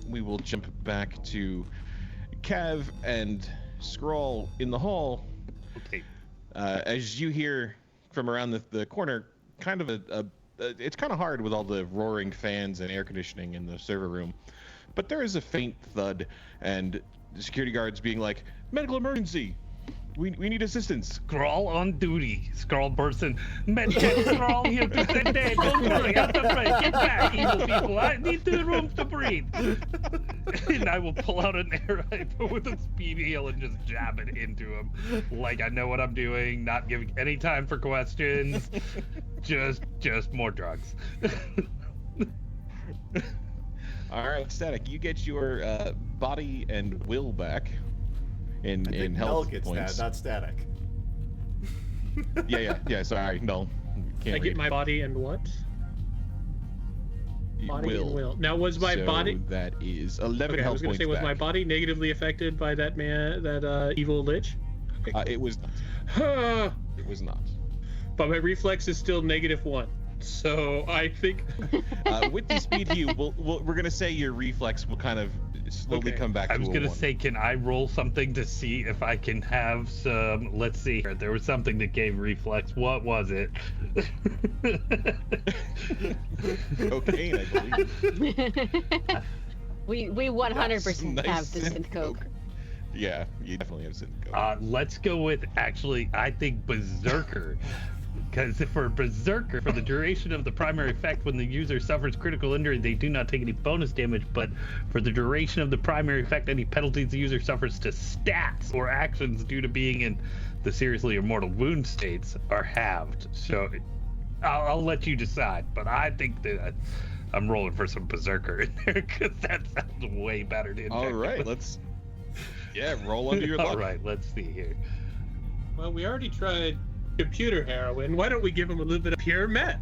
S6: we will jump back to Cav and Scrawl in the hall.
S1: Okay.
S6: As you hear from around the corner, kind of it's kind of hard with all the roaring fans and air conditioning in the server room, but there is a faint thud and the security guards being like, medical emergency. We need assistance.
S1: Scrawl on duty. Scrawl person. Medcheck Scrawl here to send aid. Don't worry, I'm afraid. Get back, evil people. I need 2 rooms to breathe. And I will pull out an air rifle with a speed heal and just jab it into him. Like I know what I'm doing, not giving any time for questions. Just more drugs.
S6: All right, Static, you get your body and will back. In health
S4: gets
S6: points.
S4: that, not Static.
S6: Yeah. Sorry, no. Can't
S5: I get my body and what? Body and will. Now, was my body?
S6: That is 11
S5: Okay,
S6: health
S5: I was going
S6: points
S5: to say, was
S6: back.
S5: my body negatively affected by that man, that evil lich?
S6: It was not. It was not.
S5: But my reflex is still -1. So I think
S6: with the speed heal, we're gonna say your reflex will kind of slowly come back.
S1: I was gonna
S6: 1.
S1: say, can I roll something to see if I can have some? Let's see here. There was something that gave reflex. What was it?
S6: Cocaine, I believe.
S2: we 100%
S6: Nice
S2: have this with Coke.
S6: Yeah, you definitely have synth coke.
S1: Let's go with I think Berserker. Because for Berserker, for the duration of the primary effect, when the user suffers critical injury, they do not take any bonus damage, but for the duration of the primary effect, any penalties the user suffers to stats or actions due to being in the seriously or mortal wound states are halved. So I'll let you decide, but I think that I'm rolling for some Berserker in there, because that sounds way better to inject.
S6: All right, let's... Yeah, roll under your luck.
S1: All right, let's see here.
S5: well, we already tried computer heroin. Why don't we give him a little bit of pure meth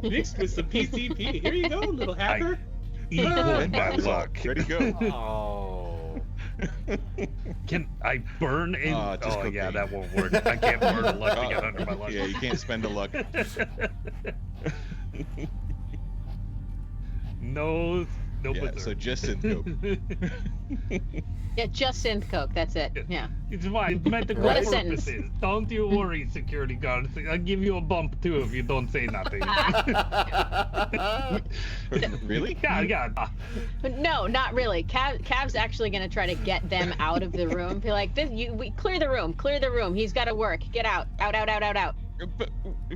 S5: mixed with some PCP? Here you go, little hacker.
S1: Equal my luck.
S6: Ready to go.
S4: Oh.
S1: Can I burn in?
S6: Just
S1: Oh, yeah,
S6: cocaine.
S1: that won't work. I can't burn a luck to get under my luck.
S6: Yeah, you can't spend a luck.
S1: No. No
S6: Yeah,
S1: buzzer.
S6: so just synth coke.
S2: Yeah, just synth coke. That's it. Yeah.
S1: It's fine. It's meant to
S2: What a
S1: go
S2: sentence.
S1: purposes. Don't you worry, security guards. I'll give you a bump too if you don't say nothing.
S6: Really?
S1: Yeah.
S2: No, not really. Cav's actually gonna try to get them out of the room. Be like, we clear the room. Clear the room. He's got to work. Get out. Out.
S6: But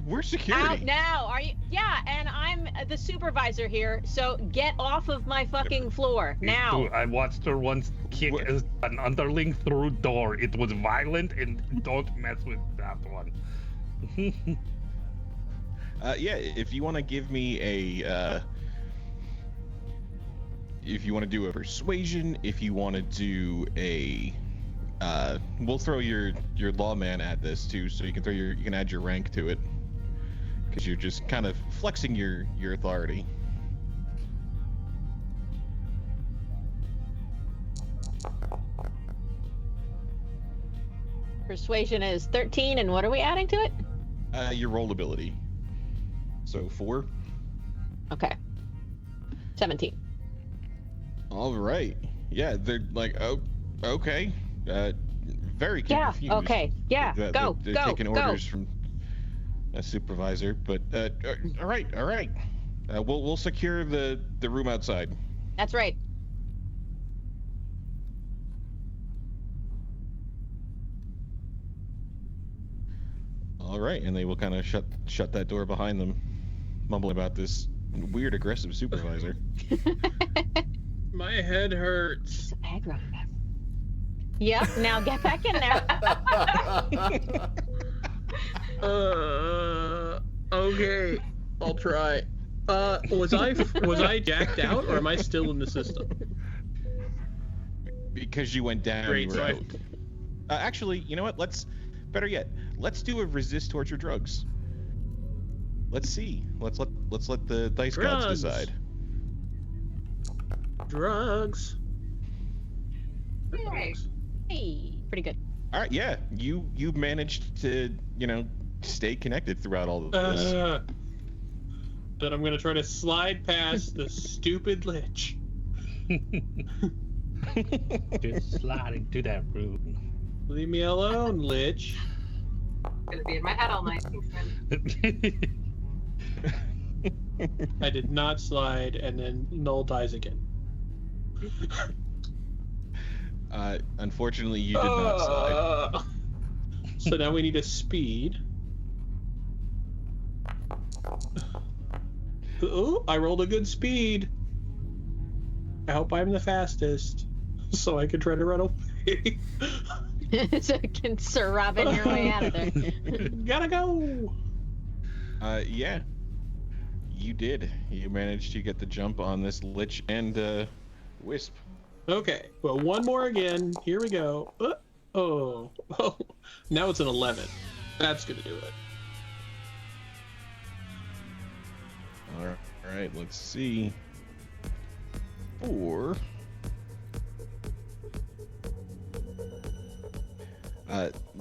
S6: we're security.
S2: Out now. Are you? Yeah, and I'm the supervisor here. So get off of my fucking floor now.
S1: Dude, I watched her once kick an underling through door. It was violent, and don't mess with that one.
S6: Yeah, if you want to give me a, if you want to do a persuasion, if you want to do a, we'll throw your lawman at this too, so you can add your rank to it, because you're just kind of flexing your authority.
S2: Persuasion is 13, and what are we adding to it?
S6: Your roll ability. So 4.
S2: Okay. 17.
S6: All right. Yeah, they're like, oh, okay. Very
S2: Yeah.
S6: confused.
S2: Okay. Yeah.
S6: They're taking orders from a supervisor, but all right. We'll secure the room outside.
S2: That's right.
S6: All right, and they will kind of shut that door behind them, mumbling about this weird aggressive supervisor.
S5: My head hurts.
S2: Aggro. Yep. Now get back in there.
S5: Okay, I'll try. Was I jacked out, or am I still in the system?
S6: Because you went down,
S5: Great,
S6: you were out. Actually, you know what? Better yet, let's do a resist torture drugs. Let's see. Let's let the dice gods
S5: Drugs.
S6: decide.
S5: Drugs.
S3: Yay.
S2: Hey, pretty good.
S6: All right, yeah, you managed to stay connected throughout all of this.
S5: Then I'm gonna try to slide past the stupid lich.
S1: Just sliding to that room.
S5: Leave me alone, lich.
S3: Gonna be in my head all night. Thanks, man.
S5: I did not slide, and then Null dies again.
S6: Unfortunately, you did not slide.
S5: So now we need a speed. Oh, I rolled a good speed. I hope I'm the fastest, so I can try to run away.
S2: So you can Sir Robin your way out of there.
S5: Gotta go.
S6: Yeah, you did. You managed to get the jump on this lich and wisp.
S5: Okay, well, one more again. Here we go. Oh, now it's an 11. That's gonna do it.
S6: All right, let's see. 4.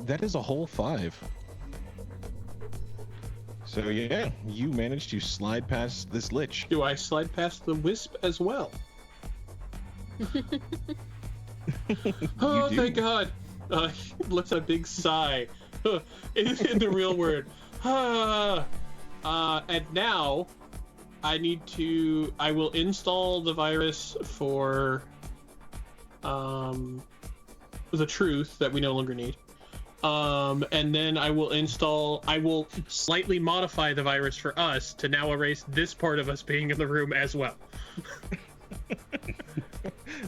S6: That is a whole 5. So yeah, you managed to slide past this lich.
S5: Do I slide past the wisp as well? Oh,
S6: do.
S5: thank God. Lets a big sigh in the real word. And now I will install the virus for the truth that we no longer need. And then I will slightly modify the virus for us to now erase this part of us being in the room as well.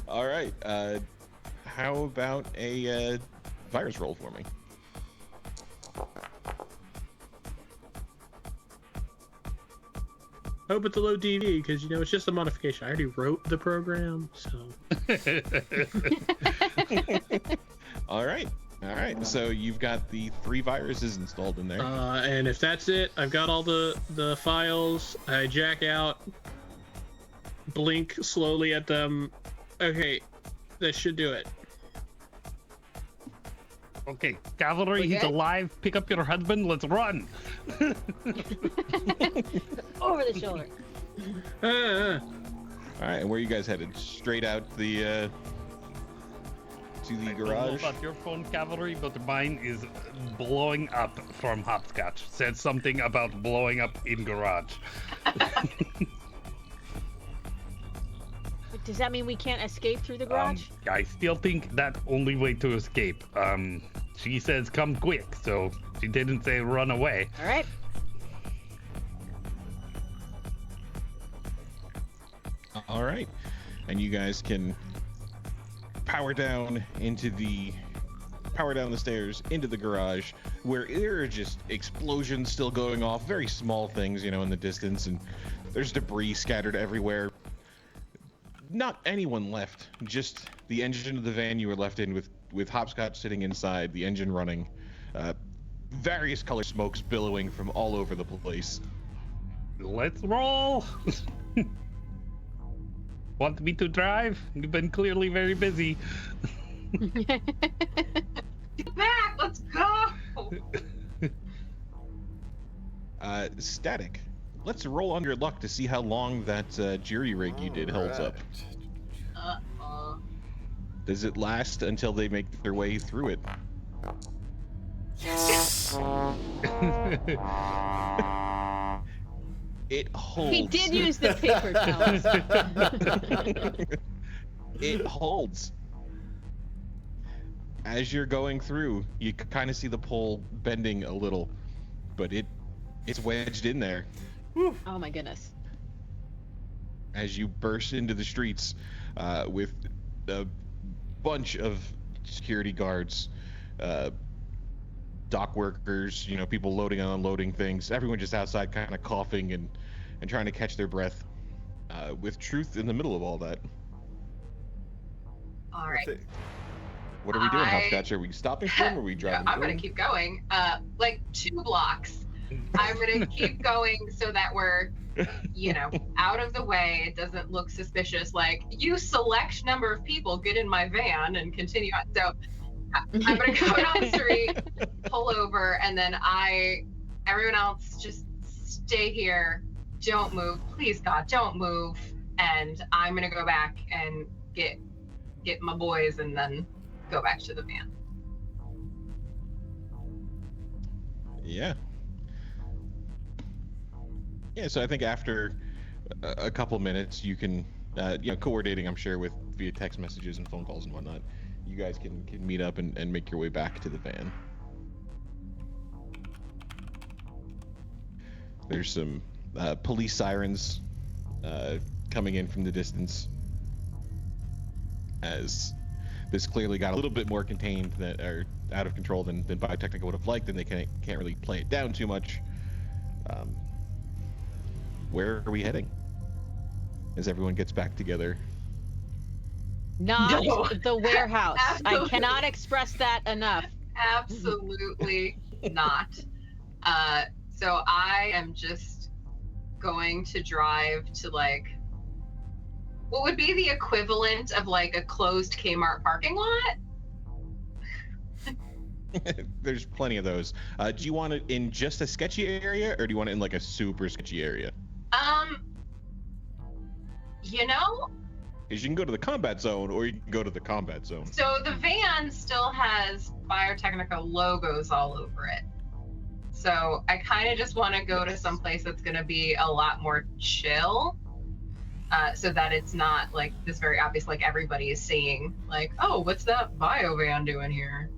S6: All right. How about a virus roll for me?
S5: Hope it's a low DV, because it's just a modification. I already wrote the program, so.
S6: All right. So you've got the 3 viruses installed in there.
S5: And if that's it, I've got all the files. I jack out, blink slowly at them. Okay, that should do it.
S1: Okay, cavalry, he's
S2: Okay.
S1: alive. Pick up your husband. Let's run.
S2: Over the shoulder.
S6: All right, and where are you guys headed? Straight out the to the
S1: I don't know
S6: garage.
S1: about your phone, Cavalry, but mine is blowing up from hopscotch. Said something about blowing up in garage.
S2: Does that mean we can't escape through the garage?
S1: I still think that only way to escape. She says come quick, so she didn't say run away.
S2: All right.
S6: All right, and you guys can power down the stairs into the garage, where there are just explosions still going off, very small things, you know, in the distance, and there's debris scattered everywhere. Not anyone left, just the engine of the van you were left in with Hopscotch sitting inside, the engine running, various color smokes billowing from all over the place.
S1: Let's roll! Want me to drive? You've been clearly very busy.
S3: Get back! Let's go!
S6: Static. Let's roll under luck to see how long that jury rig you did holds up. Does it last until they make their way through it? It holds.
S2: He did use the paper towels.
S6: It holds. As you're going through, you kind of see the pole bending a little, but it's wedged in there.
S2: Oh my goodness.
S6: As you burst into the streets with a bunch of security guards, dock workers, you know, people loading and unloading things, everyone just outside kind of coughing and trying to catch their breath, with Truth in the middle of all that.
S3: All right.
S6: What are we doing, Hopscotch? Are we stopping for him or are we driving
S3: I'm
S6: through?
S3: gonna keep going. Like 2 blocks. I'm gonna keep going so that we're, you know, out of the way. It doesn't look suspicious. Like, you select number of people get in my van and continue on. So I'm gonna go down the street, pull over, and then everyone else just stay here. Don't move, please God, don't move. And I'm gonna go back and get my boys and then go back to the van.
S6: Yeah. Yeah, so I think after a couple minutes, you can, you know, coordinating, I'm sure, with via text messages and phone calls and whatnot, you guys can meet up and make your way back to the van. There's some police sirens coming in from the distance, as this clearly got a little bit more contained or out of control than Biotechnica would have liked, and they can't really play it down too much. Where are we heading as everyone gets back together?
S2: Not
S3: No.
S2: the warehouse.
S3: Absolutely.
S2: I cannot express that enough.
S3: Absolutely not. So I am just going to drive to, like, what would be the equivalent of like a closed Kmart parking lot?
S6: There's plenty of those. Do you want it in just a sketchy area, or do you want it in like a super sketchy area?
S3: You know,
S6: Because you can go to the combat zone, or you can go to the combat zone.
S3: so the van still has Biotechnica logos all over it. So I kind of just want to go to some place that's going to be a lot more chill, so that it's not like this very obvious, like everybody is seeing, like, oh, what's that bio van doing here?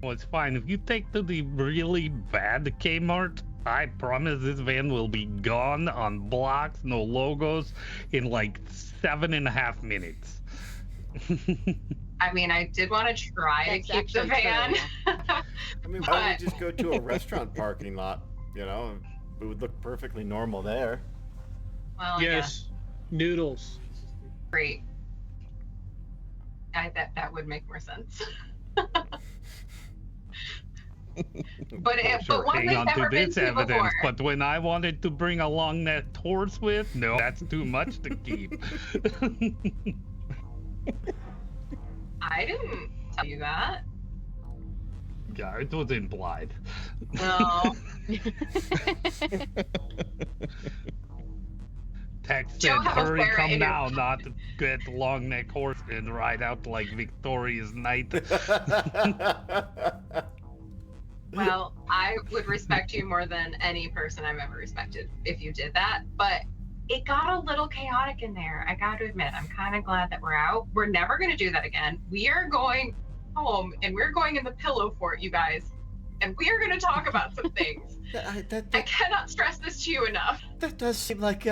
S1: Well, it's fine. If you take to the really bad Kmart, I promise this van will be gone on blocks, no logos, in like 7.5 minutes.
S3: I mean, I did want to try
S2: That's
S3: to keep the
S2: actually
S3: van.
S2: true,
S4: I mean, why don't we just go to a restaurant parking lot? You know, it would look perfectly normal there.
S3: Well,
S5: Yes. Noodles.
S3: yeah, great. I bet that would make more sense. But
S1: Sure,
S3: one
S1: hang
S3: they've
S1: on to
S3: never been
S1: this
S3: to
S1: evidence,
S3: before.
S1: but when I wanted to bring along that horse with, no, that's too much to keep.
S3: I didn't tell you that.
S1: Yeah, it was implied.
S3: No.
S1: Text
S3: Joe
S1: said,
S3: have a
S1: hurry,
S3: ferret
S1: come
S3: in your-
S1: now, not to get the long neck horse and ride out like victorious knight.
S3: Well, I would respect you more than any person I've ever respected if you did that. But it got a little chaotic in there. I got to admit, I'm kind of glad that we're out. We're never going to do that again. We are going home and we're going in the pillow fort, you guys. And we are going to talk about some things. I cannot stress this to you enough.
S4: That does seem like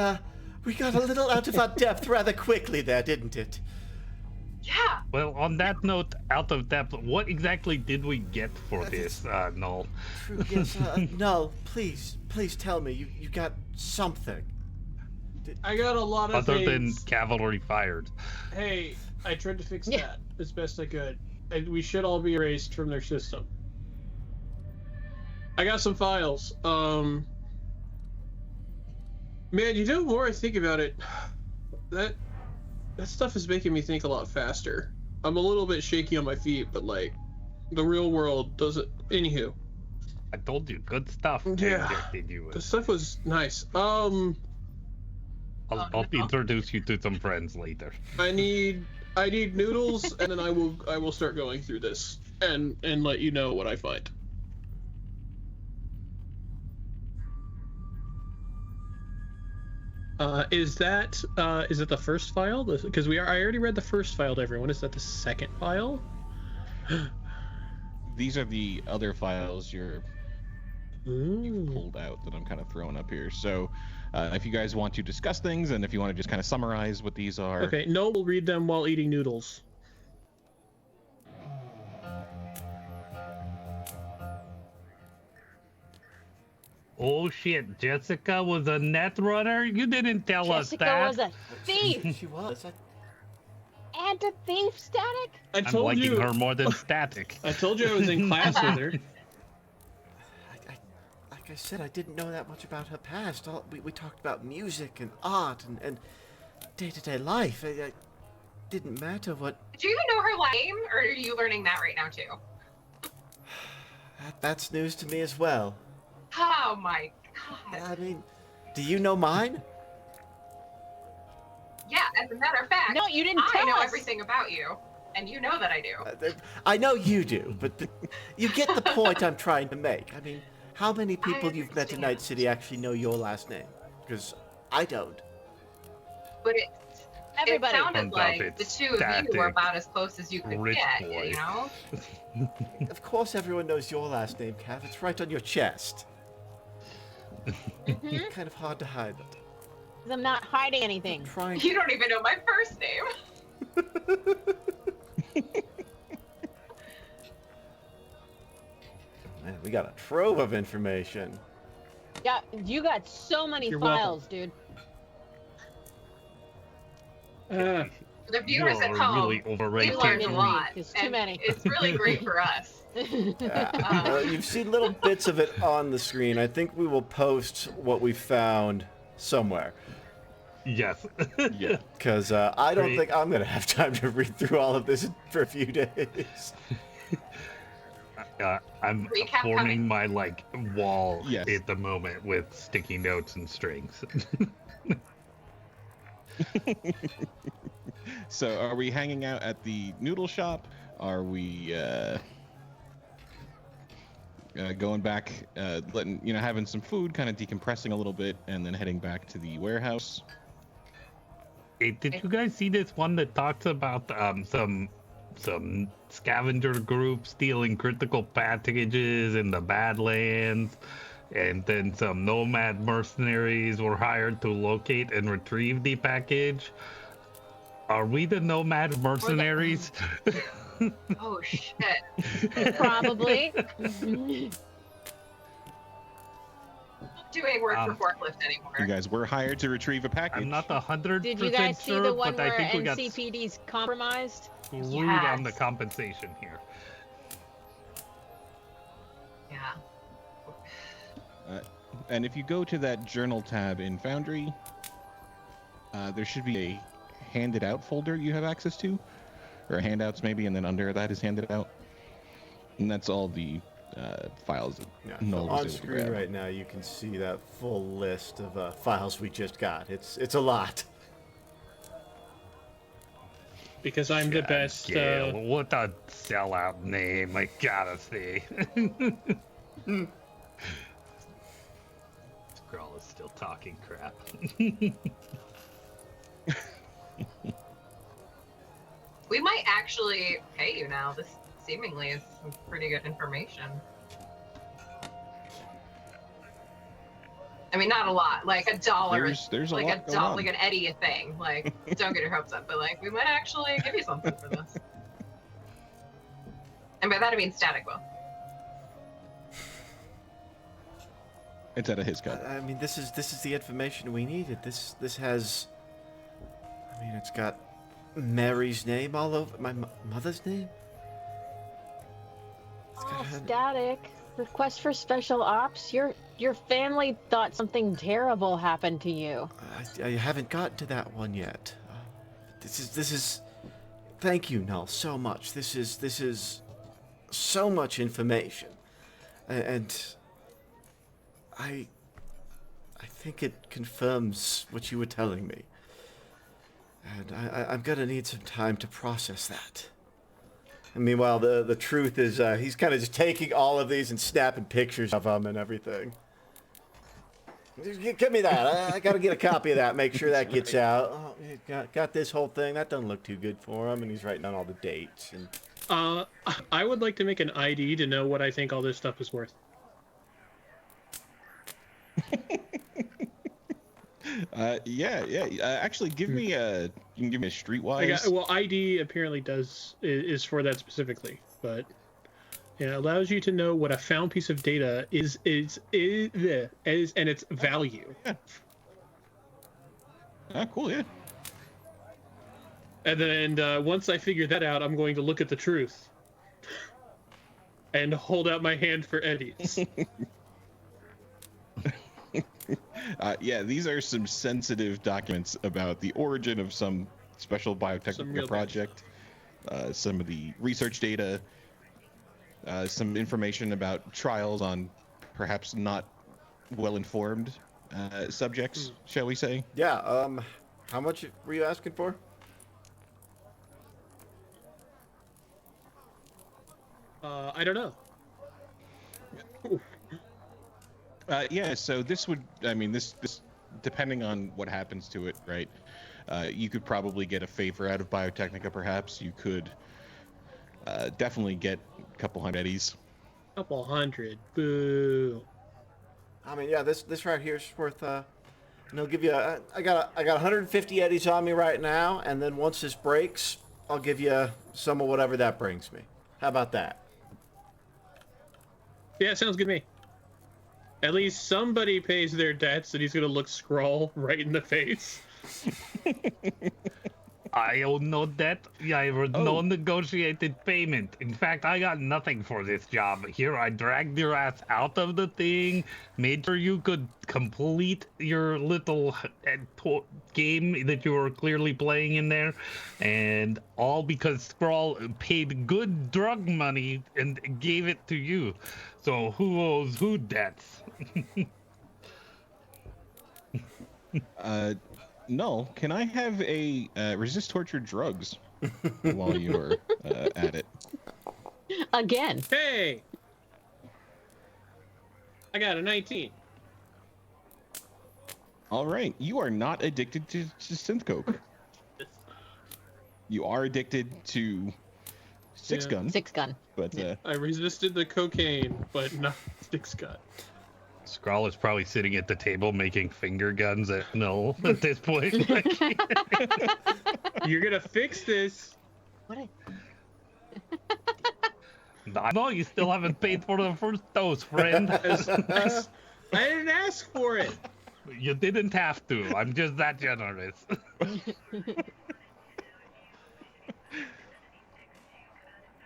S4: we got a little out of our depth rather quickly there, didn't it?
S3: Yeah.
S1: Well, on that note, out of depth, what exactly did we get for this, Null?
S4: True, yes. No, please tell me you got something.
S5: I got a lot of
S1: Other
S5: things.
S1: than cavalry fired.
S5: Hey, I tried to fix
S2: Yeah.
S5: that as best I could. And we should all be erased from their system. I got some files. Man, you know, the more I think about it, that stuff is making me think a lot faster. I'm a little bit shaky on my feet, but like, the real world doesn't. Anywho.
S1: I told you, good stuff. They
S5: Yeah.
S1: injected you
S5: The
S1: with.
S5: stuff was nice.
S1: I'll
S3: no.
S1: introduce you to some friends later.
S5: I need noodles, and then I will start going through this and let you know what I find. Is it the first file? Because I already read the first file to everyone. Is that the second file?
S6: These are the other files you've
S5: Ooh.
S6: pulled out that I'm kind of throwing up here. So, if you guys want to discuss things, and if you want to just kind of summarize what these are.
S5: Okay, no, we'll read them while eating noodles.
S1: Oh shit, Jessica was a net runner? You didn't tell us
S2: Jessica
S1: that.
S2: was a thief
S4: She was.
S2: and a thief, Static.
S5: I
S1: I'm
S5: told
S1: liking
S5: you.
S1: her more than Static.
S5: I told you I was in class with her.
S4: Like I said, I didn't know that much about her past. We talked about music and art and day-to-day life. It didn't matter what.
S3: Do you even know her name, or are you learning that right now too?
S4: That's news to me as well.
S3: Oh my god.
S4: I mean, do you know mine?
S3: Yeah, as a matter of fact,
S2: No, you didn't
S3: I
S2: tell
S3: know
S2: us.
S3: everything about you, and you know that I do.
S4: I know you do, but you get the point I'm trying to make. I mean, how many people you've met in Night City actually know your last name? Because I don't.
S3: But it
S2: Everybody.
S3: sounded
S1: Turns out
S3: like
S1: it's
S3: the two of you
S1: Static,
S3: were about as close as you could
S1: rich
S3: get,
S1: boy.
S3: you know?
S4: Of course everyone knows your last name, Cav. It's right on your chest.
S2: Mhm.
S4: Kind of hard to hide it.
S2: 'Cause I'm not hiding anything.
S4: I'm trying.
S3: You don't even know my first name.
S4: Man, we got a trove of information.
S2: Yeah, you got so many
S5: You're
S2: files, dude.
S5: Uh,
S3: For the
S1: You
S3: viewers at
S1: are
S3: home,
S1: really
S3: we
S1: overrated.
S3: learned a lot.
S2: It's too
S3: and
S2: many.
S3: It's really great for us.
S4: You've seen little bits of it on the screen. I think we will post what we found somewhere.
S1: Yes.
S6: Yeah.
S4: Because I don't
S1: Great.
S4: think I'm going to have time to read through all of this for a few days.
S1: I'm
S3: Recap
S1: forming
S3: coming.
S1: my wall
S6: Yes.
S1: at the moment with sticky notes and strings.
S6: So, are we hanging out at the noodle shop? Are we going back, having some food, kind of decompressing a little bit, and then heading back to the warehouse?
S1: Hey, did you guys see this one that talks about some scavenger group stealing critical packages in the Badlands, and then some nomad mercenaries were hired to locate and retrieve the package? Are we the nomad mercenaries?
S3: Oh shit.
S2: Probably.
S3: Doing work for forklift anymore.
S6: You guys were hired to retrieve a package.
S1: I'm not 100%
S2: Did you guys see the
S1: sure,
S2: one
S1: but I
S2: where
S1: think we got
S2: NCPD's compromised?
S1: screwed on the
S3: Yes.
S1: compensation here.
S3: Yeah.
S6: And if you go to that journal tab in Foundry, there should be a handed out folder you have access to, or handouts maybe, and then under that is handed out. And that's all the files that
S4: Yeah,
S6: Null
S4: so
S6: was
S4: on
S6: able to
S4: screen
S6: grab.
S4: right now, you can see that full list of files we just got. It's a lot.
S5: Because I'm the
S1: God,
S5: best.
S1: Gale, what a sellout name, I gotta say. Scrawl is still talking crap.
S3: We might actually pay you now. This seemingly is some pretty good information. I mean, not a lot, like $1.
S6: There's a
S3: like
S6: lot going on.
S3: like an Eddie a thing. Like, don't get your hopes up, but like, we might actually give you something for this. And by that I mean Static will.
S6: It's out of his cut.
S4: I mean, this is the information we needed. This has. I mean, it's got Mary's name all over. My mother's name. It's got
S2: Oh,
S4: her-
S2: Static. Request for special ops. Your family thought something terrible happened to you.
S4: I haven't gotten to that one yet. This is. Thank you, Null, so much. This is so much information, and I think it confirms what you were telling me, and I'm gonna need some time to process that. And meanwhile, the truth is he's kind of just taking all of these and snapping pictures of them and everything. Give me that. I gotta get a copy of that. Make sure that gets out. Oh, got this whole thing. That doesn't look too good for him. And he's writing down all the dates. And
S5: I would like to make an ID to know what I think all this stuff is worth.
S6: Actually, give me you can give me a streetwise.
S5: Well, ID apparently is for that specifically, but it allows you to know what a found piece of data is and its value.
S6: Yeah. Ah, cool, yeah.
S5: And then once I figure that out, I'm going to look at the truth and hold out my hand for Eddie's.
S6: These are some sensitive documents about the origin of some special biotechnical project, some of the research data, some information about trials on perhaps not well-informed subjects, shall we say?
S4: yeah, how much were you asking for?
S5: I don't know.
S6: So this would, this depending on what happens to it, right? You could probably get a favor out of Biotechnica, perhaps. You could definitely get a couple hundred eddies.
S5: Couple hundred. Boo.
S4: I mean, yeah, this right here is worth. And I'll give you. I got 150 eddies on me right now, and then once this breaks, I'll give you some of whatever that brings me. How about that?
S5: Yeah, sounds good to me. At least somebody pays their debts, and he's gonna look Skrull right in the face.
S1: I owe no debt. I have no negotiated payment. In fact, I got nothing for this job. Here, I dragged your ass out of the thing, made sure you could complete your little game that you were clearly playing in there, and all because Skrull paid good drug money and gave it to you. So who owes who debts?
S6: Null, can I have a resist torture drugs while you're at it?
S2: Again.
S5: Hey! I got a 19.
S6: All right, you are not addicted to synth coke. You are addicted to six gun.
S2: Six gun.
S6: But
S5: I resisted the cocaine, but not six gun.
S1: Skrull is probably sitting at the table making finger guns at Null at this point.
S5: You're gonna fix this.
S2: What?
S1: I know you still haven't paid for the first dose, friend.
S5: I didn't ask for it.
S1: You didn't have to. I'm just that generous.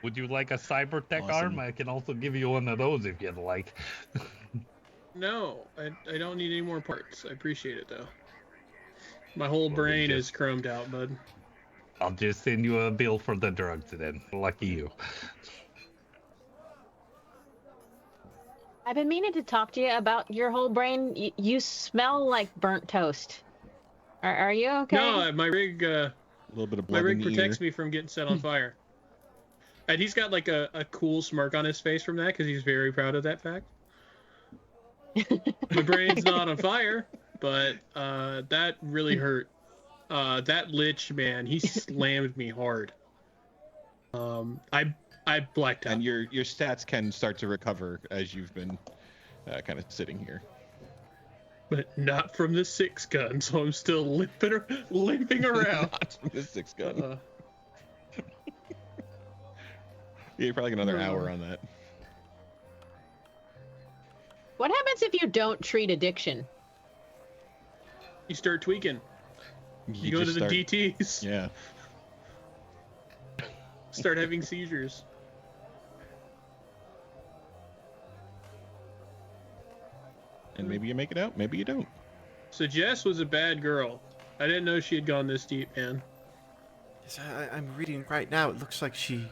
S1: Would you like a Cybertech
S6: Awesome.
S1: arm? I can also give you one of those if you'd like.
S5: No, I don't need any more parts. I appreciate it though. My whole brain is chromed out, bud.
S1: I'll just send you a bill for the drugs then. Lucky you.
S2: I've been meaning to talk to you about your whole brain. You smell like burnt toast. Are you okay?
S5: No, my rig.
S6: A little bit of
S5: My
S6: blood
S5: rig
S6: in the
S5: protects
S6: ear.
S5: me from getting set on fire. And he's got like a cool smirk on his face from that because he's very proud of that fact. My brain's not on fire, but that really hurt. That lich, man, he slammed me hard. I blacked out.
S6: And your stats can start to recover as you've been kind of sitting here.
S5: But not from the 6-gun, so I'm still limping around.
S6: Not from the 6-gun. Yeah, you're probably another hour on that.
S2: What happens if you don't treat addiction?
S5: You start tweaking. You go to the DTs.
S6: Yeah.
S5: Start having seizures.
S6: And maybe you make it out, maybe you don't.
S5: So Jess was a bad girl. I didn't know she had gone this deep, man.
S4: Yes, I'm reading right now. It looks like she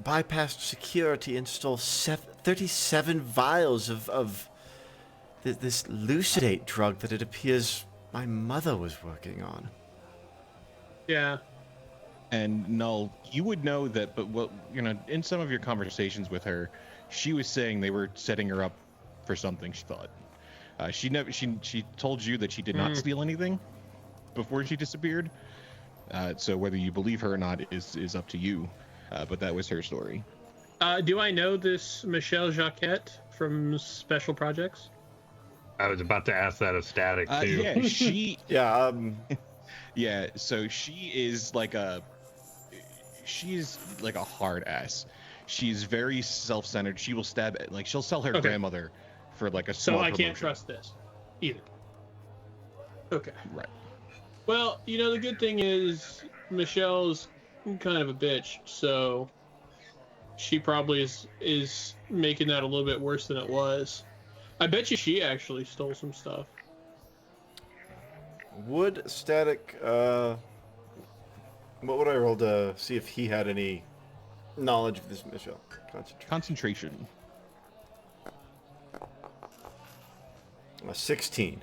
S4: bypassed security and stole 37 vials of this Lucidate drug that it appears my mother was working on.
S5: Yeah.
S6: And Null, you would know that, but what in some of your conversations with her, she was saying they were setting her up for something. She thought she told you that she did not steal anything before she disappeared. So whether you believe her or not is up to you. But that was her story.
S5: Do I know this Michelle Jacquette from Special Projects?
S1: I was about to ask that of Static too.
S6: Yeah, she.
S4: Yeah.
S6: Yeah. So she's like a hard ass. She's very self-centered. She will she'll sell her grandmother for like a small
S5: So I
S6: promotion.
S5: can't trust this either. Okay.
S6: Right.
S5: Well, the good thing is Michelle's kind of a bitch, so she probably is making that a little bit worse than it was. I bet you she actually stole some stuff.
S4: Would Static, what would I roll to see if he had any knowledge of this Michelle?
S6: Concentration.
S4: 16.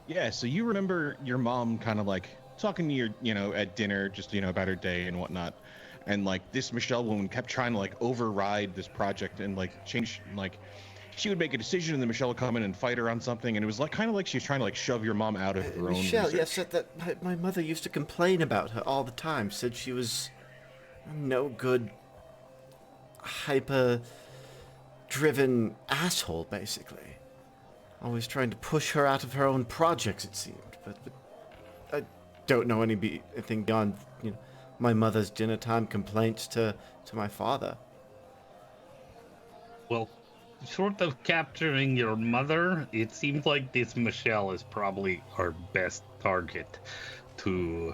S6: Yeah, so you remember your mom kind of like talking to your, at dinner, just, about her day and whatnot. And like this Michelle woman kept trying to like override this project and like change, like she would make a decision and then Michelle would come in and fight her on something. And it was like kind of like she was trying to like shove your mom out of her own
S4: Michelle,
S6: research.
S4: yes, that my mother used to complain about her all the time. Said she was no good, hyper-driven asshole, basically. Always trying to push her out of her own projects, it seemed. But I don't know anything beyond, my mother's dinner time complaints to my father.
S1: Well, short of capturing your mother, it seems like this Michelle is probably our best target to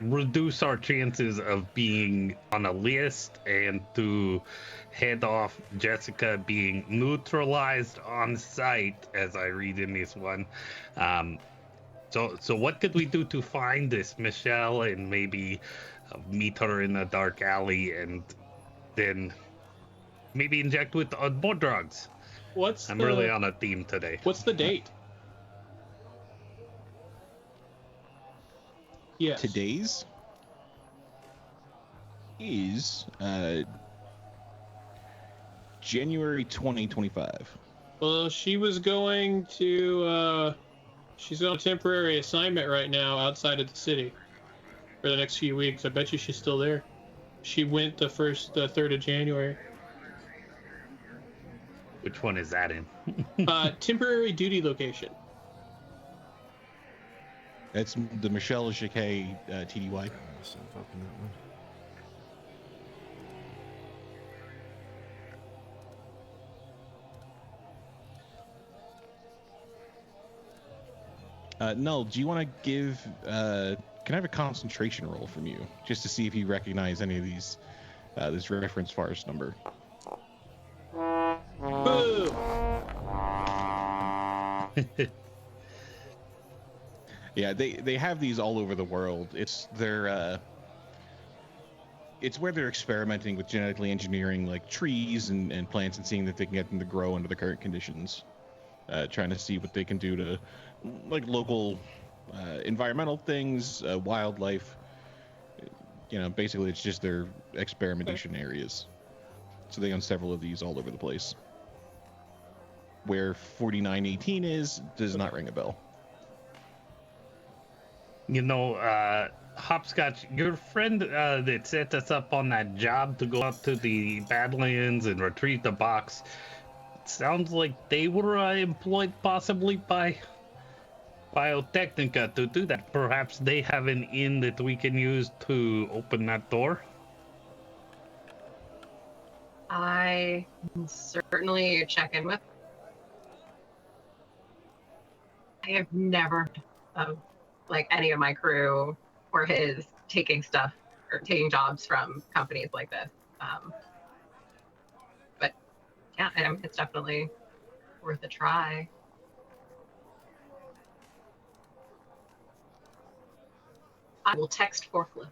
S1: reduce our chances of being on a list and to head off Jessica being neutralized on site, as I read in this one. So what could we do to find this Michelle and maybe meet her in a dark alley and then maybe inject with more drugs? I'm really on a theme today.
S5: What's the date? Yes.
S6: Today's is January 2025.
S5: Well, she was going to she's on a temporary assignment right now outside of the city for the next few weeks. I bet you she's still there. She went the 3rd of January.
S1: Which one is that in?
S5: Temporary duty location.
S6: That's the Michelle Jacquet TDY. Null, do you want to give... can I have a concentration roll from you? Just to see if you recognize any of these... this reference forest number.
S5: Boo!
S6: Yeah, they have these all over the world. It's it's where they're experimenting with genetically engineering like trees and plants and seeing if they can get them to grow under the current conditions. Trying to see what they can do to like local environmental things, wildlife. You know, basically it's just their experimentation areas. So they own several of these all over the place. Where 4918 is does not ring a bell.
S1: You know, Hopscotch, your friend that set us up on that job to go out to the Badlands and retrieve the box, sounds like they were employed possibly by Biotechnica to do that. Perhaps they have an in that we can use to open that door.
S3: I can certainly check in with. I have never heard of like any of my crew or his taking stuff or taking jobs from companies like this. But yeah, it's definitely worth a try. I will text forklift.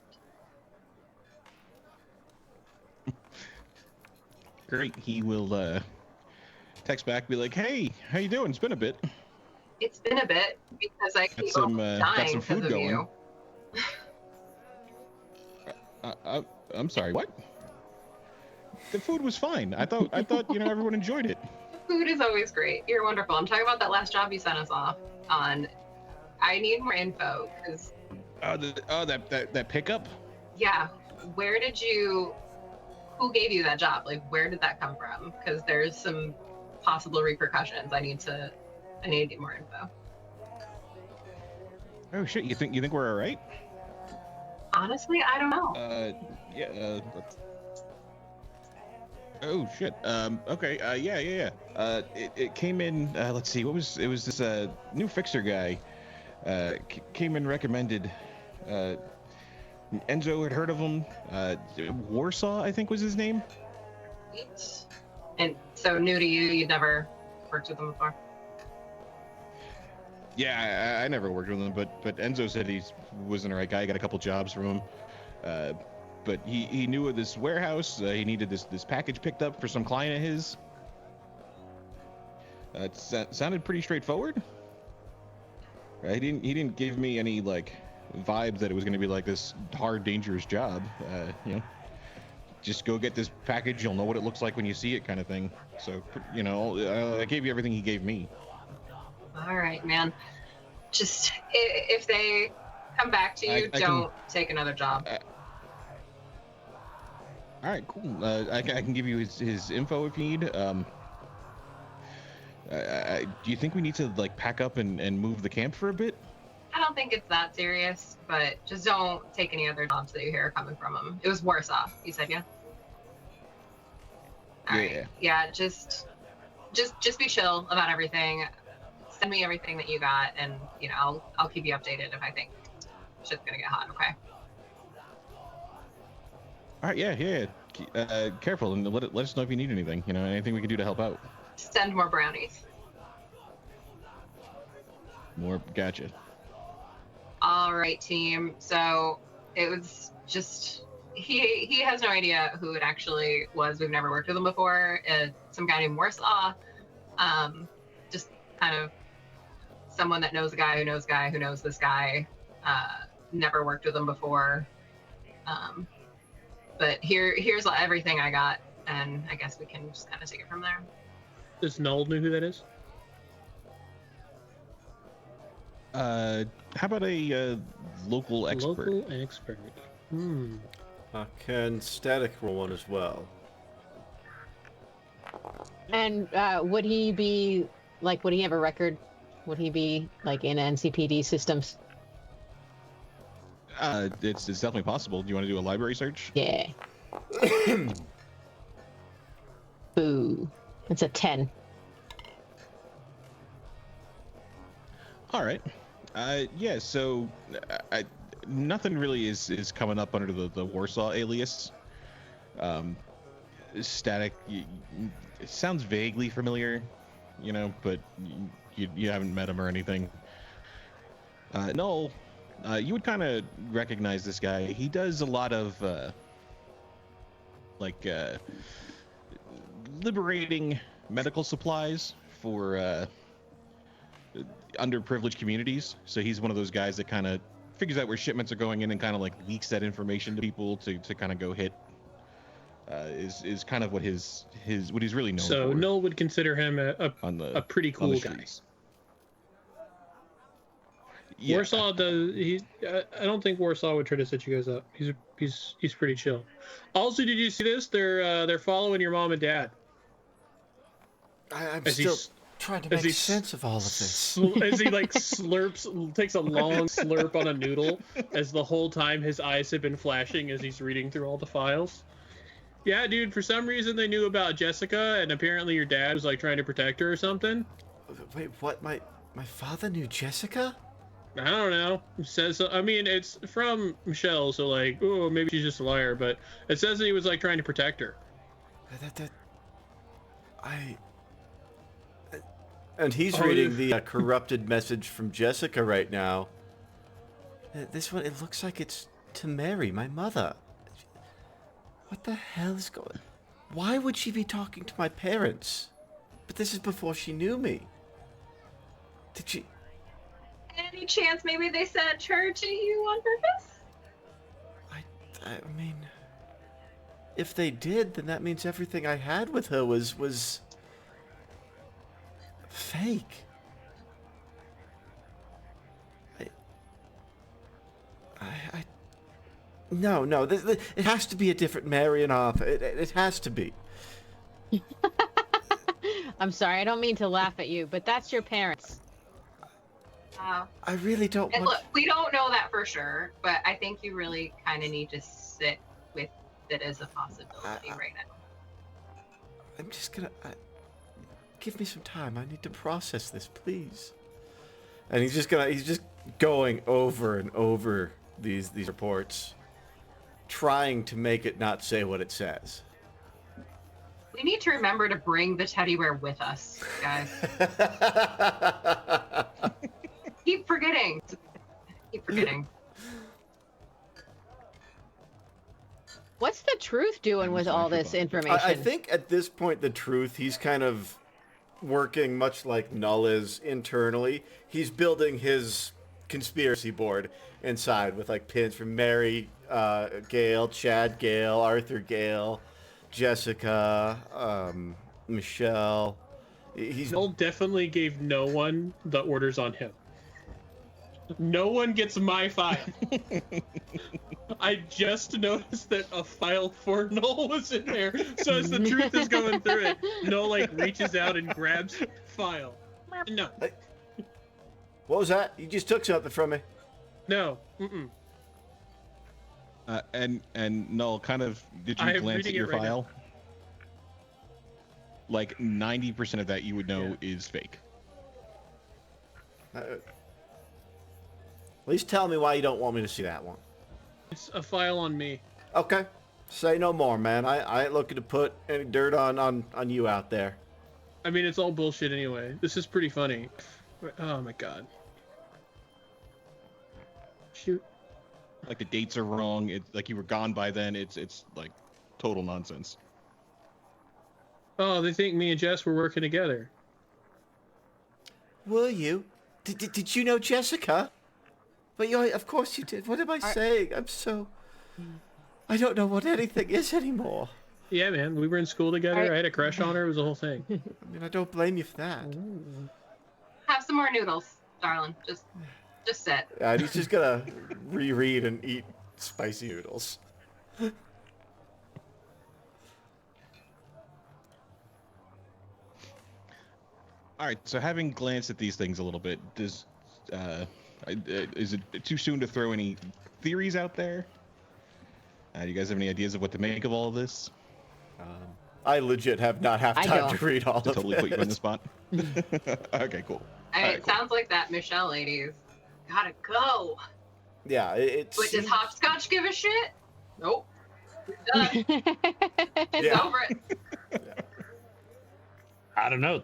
S6: Great. He will text back, be like, "Hey, how you doing? It's been a bit."
S3: It's been a bit because I keep
S6: got
S3: dying
S6: some food
S3: because of
S6: going.
S3: you.
S6: I'm sorry. What? The food was fine. I thought everyone enjoyed it.
S3: The food is always great. You're wonderful. I'm talking about that last job you sent us off on. I need more info because.
S6: That pickup.
S3: Yeah, who gave you that job? Like, where did that come from? Because there's some possible repercussions. I need to get more info.
S6: Oh shit! You think we're all right?
S3: Honestly, I don't know.
S6: Yeah. Oh shit. Okay. Yeah. It came in. Let's see. It was this new fixer guy. Came in recommended. Enzo had heard of him. Warsaw, I think, was his name.
S3: And so new to you, you'd never worked with him before?
S6: Yeah, I never worked with him, but Enzo said he wasn't the right guy. He got a couple jobs from him. But he knew of this warehouse. He needed this package picked up for some client of his. It sounded pretty straightforward. He didn't give me any like vibe that it was going to be like this hard, dangerous job. Just go get this package. You'll know what it looks like when you see it, kind of thing. So, I gave you everything he gave me.
S3: All right, man. Just if they come back to you, don't take another job.
S6: All right, cool. I can give you his info if you need. Do you think we need to like pack up and move the camp for a bit?
S3: I don't think it's that serious, but just don't take any other jobs that you hear are coming from him. It was Warsaw, you said, yeah? All right. Yeah, just be chill about everything. Send me everything that you got, and I'll keep you updated if I think shit's gonna get hot. Okay.
S6: All right. Yeah. Careful, and let us know if you need anything. Anything we can do to help out.
S3: Send more brownies.
S6: Gotcha.
S3: All right, team. So it was just he has no idea who it actually was. We've never worked with him before. Some guy named Warsaw. Just kind of someone that knows a guy who knows a guy who knows this guy. Never worked with him before. But here's everything I got, and I guess we can just kind of take it from there.
S5: Does Null know who that is?
S6: How about a local expert?
S5: Local expert.
S4: Can Static roll one as well?
S2: And would he have a record? Would he be like in NCPD systems?
S6: It's definitely possible. Do you want to do a library search?
S2: Yeah. Boo. It's a 10.
S6: All right. Yeah, so nothing really is coming up under the Warsaw alias. Static, it sounds vaguely familiar, but you haven't met him or anything. Null, you would kind of recognize this guy. He does a lot of like liberating medical supplies for underprivileged communities. So he's one of those guys that kind of figures out where shipments are going in and kind of like leaks that information to people to kind of go hit. Is kind of what his what he's really known for.
S5: So Null would consider him a pretty cool guy. Yeah. Warsaw does. I don't think Warsaw would try to set you guys up. He's pretty chill. Also, did you see this? They're following your mom and dad.
S4: I'm still trying to make sense of all of this.
S5: As he like takes a long slurp on a noodle, as the whole time his eyes have been flashing as he's reading through all the files. Yeah, dude. For some reason, they knew about Jessica, and apparently your dad was like trying to protect her or something.
S4: Wait, what? My father knew Jessica?
S5: I don't know. It says, I mean, it's from Michelle, so like, oh, maybe she's just a liar, but it says that he was like trying to protect her.
S4: And he's reading the corrupted message from Jessica right now. This one, it looks like it's to Mary, my mother. What the hell is going on? Why would she be talking to my parents? But this is before she knew me. Did she...
S3: Any chance maybe they sent her to you on purpose?
S4: I mean... If they did, then that means everything I had with her was... fake. No, it has to be a different Mary and Arthur. It has to be.
S2: I'm sorry, I don't mean to laugh at you, but that's your parents.
S4: I really don't
S3: and
S4: want...
S3: Look, we don't know that for sure, but I think you really kind of need to sit with it as a possibility right now.
S4: I'm just gonna... give me some time. I need to process this, please. And he's just going over and over these reports, trying to make it not say what it says.
S3: We need to remember to bring the teddy bear with us, guys. Keep forgetting.
S2: What's the truth doing with all this information?
S4: I think at this point, the truth, he's kind of working much like Null is internally. He's building his conspiracy board inside with like pins from Mary Gale, Chad Gale, Arthur Gale, Jessica, Michelle.
S5: Null definitely gave no one the orders on him. No one gets my file. I just noticed that a file for Null was in there. So as the truth is going through it, Null like reaches out and grabs file. No.
S4: What was that? You just took something from me.
S5: No. Mm-mm.
S6: And Null, kind of, did you glance at your file? Like 90% of that you would know is fake.
S4: At least tell me why you don't want me to see that one.
S5: It's a file on me.
S4: Okay. Say no more, man. I ain't looking to put any dirt on you out there.
S5: I mean, it's all bullshit anyway. This is pretty funny. Oh my god. Shoot.
S6: Like the dates are wrong. It's like you were gone by then. It's like total nonsense.
S5: Oh, they think me and Jess were working together.
S4: Were you? Did you know Jessica? But of course you did. What am I saying? I don't know what anything is anymore.
S5: Yeah, man. We were in school together. I had a crush on her. It was the whole thing.
S4: I mean, I don't blame you for that.
S3: Have some more noodles, darling. Just sit.
S4: Yeah, he's just gonna reread and eat spicy noodles.
S6: All right. So having glanced at these things a little bit, is it too soon to throw any theories out there? Do you guys have any ideas of what to make of all of this?
S4: I legit have not time to read all of it.
S6: Totally put you on the spot. Okay, cool.
S3: It sounds like that Michelle lady's gotta go.
S4: Yeah, it's.
S3: But does Hopscotch give a shit? Nope. Done. It's over it.
S4: Yeah.
S1: I don't know.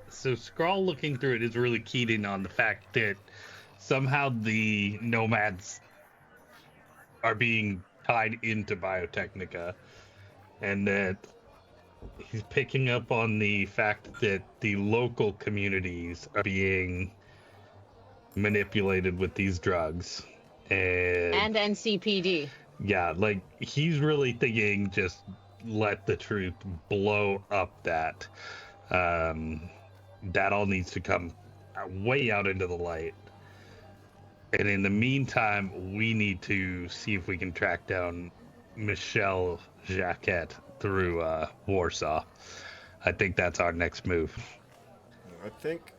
S1: So Skrull looking through it is really keyed in on the fact that somehow the nomads are being tied into Biotechnica, and that he's picking up on the fact that the local communities are being manipulated with these drugs.
S2: And NCPD.
S1: Yeah, like he's really thinking just let the truth blow up that. That all needs to come way out into the light. And in the meantime, we need to see if we can track down Michelle Jacquette through Warsaw. I think that's our next move.
S4: I think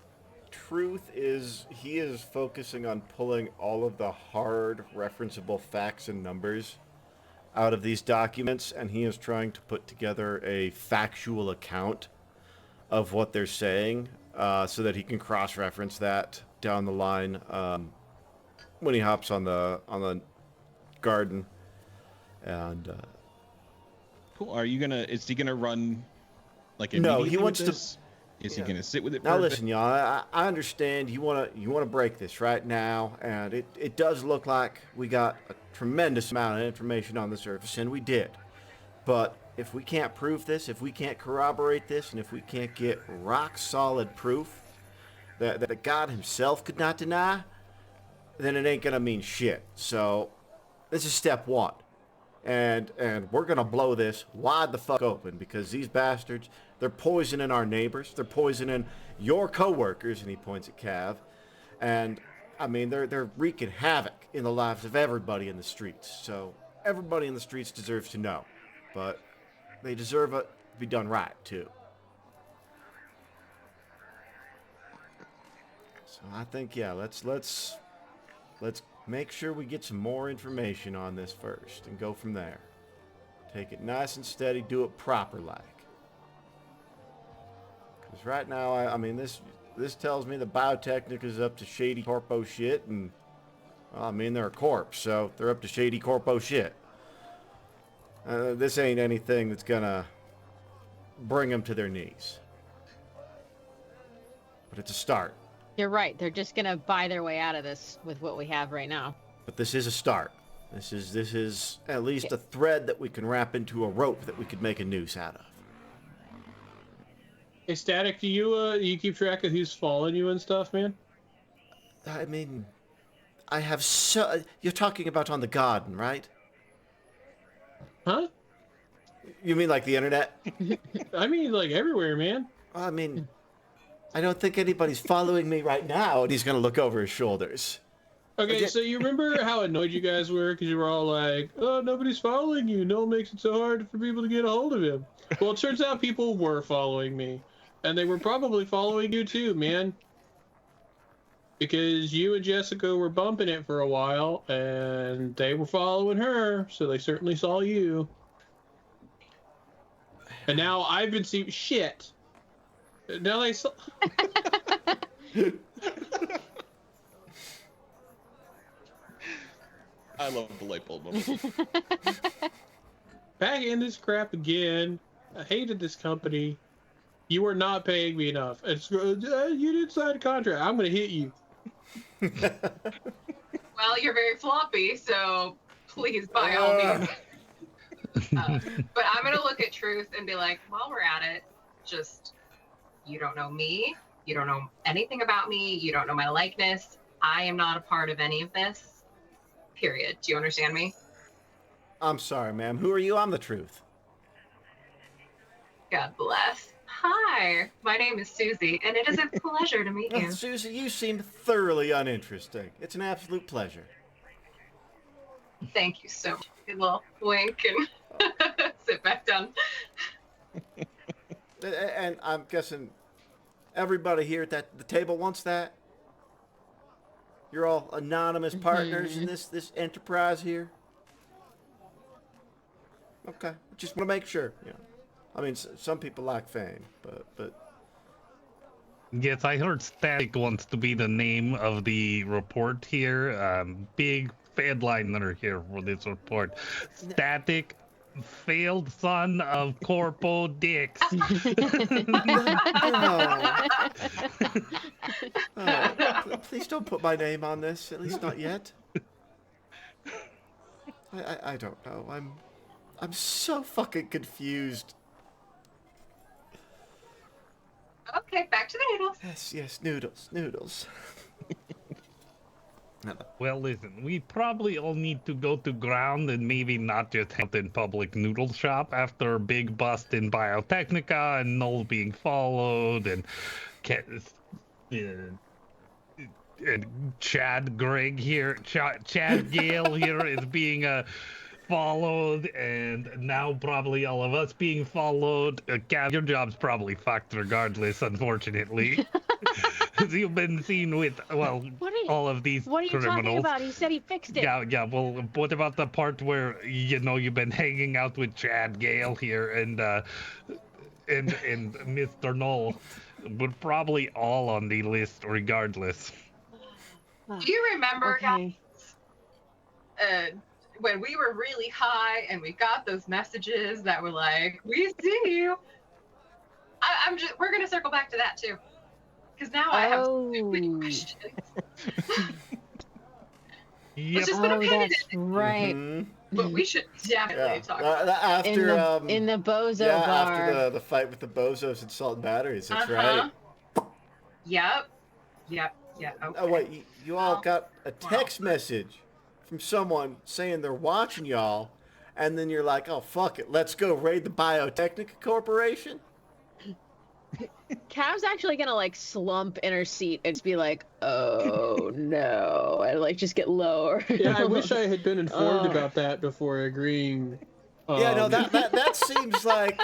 S4: truth is he is focusing on pulling all of the hard referenceable facts and numbers out of these documents, and he is trying to put together a factual account of what they're saying, so that he can cross-reference that down the line when he hops on the garden. And
S6: Cool. Is he gonna run like
S4: No, he
S6: immediately with
S4: wants to-
S6: this? Is he gonna sit with it?
S4: now
S6: for a
S4: listen, y'all, I understand you wanna break this right now, and it does look like we got a tremendous amount of information on the surface, and we did. But if we can't prove this, if we can't corroborate this, and if we can't get rock solid proof that God himself could not deny, then it ain't gonna mean shit. So this is step one. And we're gonna blow this wide the fuck open, because these bastards, they're poisoning our neighbors, they're poisoning your coworkers, and he points at Cav. And I mean, they're wreaking havoc in the lives of everybody in the streets. So everybody in the streets deserves to know, but they deserve it to be done right too. So I think, yeah, let's make sure we get some more information on this first and go from there. Take it nice and steady, do it proper like. Because right now, I mean, this tells me the Biotechnica is up to shady corpo shit, and well, I mean, they're a corp, so they're up to shady corpo shit. This ain't anything that's gonna bring them to their knees. But it's a start.
S2: You're right. They're just gonna buy their way out of this with what we have right now.
S4: But this is a start. This is at least a thread that we can wrap into a rope that we could make a noose out of.
S5: Hey, Static, do you keep track of who's following you and stuff, man?
S4: I mean, I have so... You're talking about on the garden, right?
S5: Huh?
S4: You mean like the internet?
S5: I mean, like everywhere, man.
S4: I mean, I don't think anybody's following me right now. And he's going to look over his shoulders.
S5: Okay, so you remember how annoyed you guys were because you were all like, "Oh, nobody's following you. No one makes it so hard for people to get a hold of him." Well, it turns out people were following me, and they were probably following you too, man. Because you and Jessica were bumping it for a while, and they were following her, so they certainly saw you. And now I've been seeing shit. Now they saw.
S6: I love the light bulb moment.
S5: Back in this crap again. I hated this company. You are not paying me enough. It's you didn't sign a contract. I'm going to hit you.
S3: Well, you're very floppy, so please, by all means. But I'm going to look at Truth and be like, while we're at it, just, you don't know me. You don't know anything about me. You don't know my likeness. I am not a part of any of this. Period. Do you understand me?
S4: I'm sorry, ma'am. Who are you? I'm the Truth.
S3: God bless. Hi, my name is Susie, and it is a pleasure to meet you.
S4: Susie, you seem thoroughly uninteresting. It's an absolute pleasure.
S3: Thank you so much. A little wink and sit back down.
S4: And I'm guessing everybody here at the table wants that? You're all anonymous partners in this enterprise here? Okay. Just want to make sure. You know. I mean, some people like fame, but...
S1: Yes, I heard Static wants to be the name of the report here. Big headliner here for this report. Static, failed son of Corpo Dix.
S4: Please don't put my name on this, at least not yet. I don't know. I'm so fucking confused.
S3: Okay, back to the noodles.
S4: Yes, noodles.
S1: Well, listen, we probably all need to go to ground and maybe not just hang out in public noodle shop after a big bust in Biotechnica and Null being followed and uh, and Chad Greg here, Chad Gale here is being followed, and now probably all of us being followed. Cav, your job's probably fucked regardless, unfortunately. You've been seen with, well, all of these
S2: What are you
S1: criminals.
S2: talking about? He said he fixed it.
S1: Yeah, well, what about the part where, you've been hanging out with Chad Gale here and Mr. Knoll? We're probably all on the list regardless.
S3: Do you remember,
S2: Okay.
S3: guys, when we were really high and we got those messages that were like, "We see you"? We're gonna circle back to that too, because now I have so many questions.
S1: Yep.
S3: It's just been a minute,
S2: That's right.
S4: Mm-hmm.
S3: but we should definitely talk about it.
S4: After
S2: In the Bozo
S4: yeah,
S2: bar.
S4: after the fight with the bozos and salt and batteries. That's right.
S3: Yep. Okay.
S4: Oh wait, you all got a text message from someone saying they're watching y'all, and then you're like, "Oh fuck it, let's go raid the Biotechnica Corporation."
S2: Cav's actually gonna like slump in her seat and just be like, "Oh no," and like just get lower.
S5: Yeah, I wish I had been informed about that before agreeing.
S4: Yeah, no, that seems like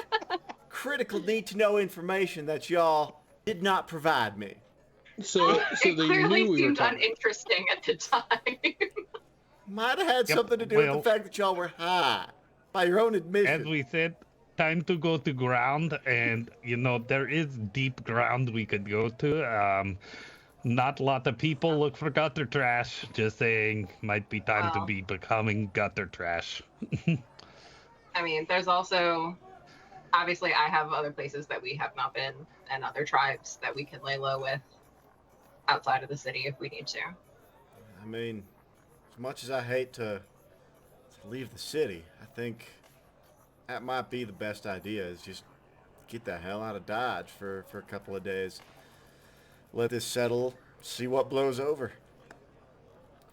S4: critical need to know information that y'all did not provide me.
S5: So
S3: It
S5: that you
S3: clearly
S5: knew we were
S3: seemed
S5: talking.
S3: uninteresting at the time.
S4: Might have had
S1: Yep,
S4: something to do with
S1: well-
S4: the fact that y'all were high, by your own admission.
S1: As we said, time to go to ground, and there is deep ground we could go to. Not a lot of people look for gutter trash. Just saying, might be time to
S3: Wow.
S1: be becoming gutter trash.
S3: I mean, there's also, obviously, I have other places that we have not been and other tribes that we can lay low with outside of the city if we need to.
S4: I mean, as much as I hate to leave the city, I think that might be the best idea, is just get the hell out of Dodge for a couple of days. Let this settle, see what blows over.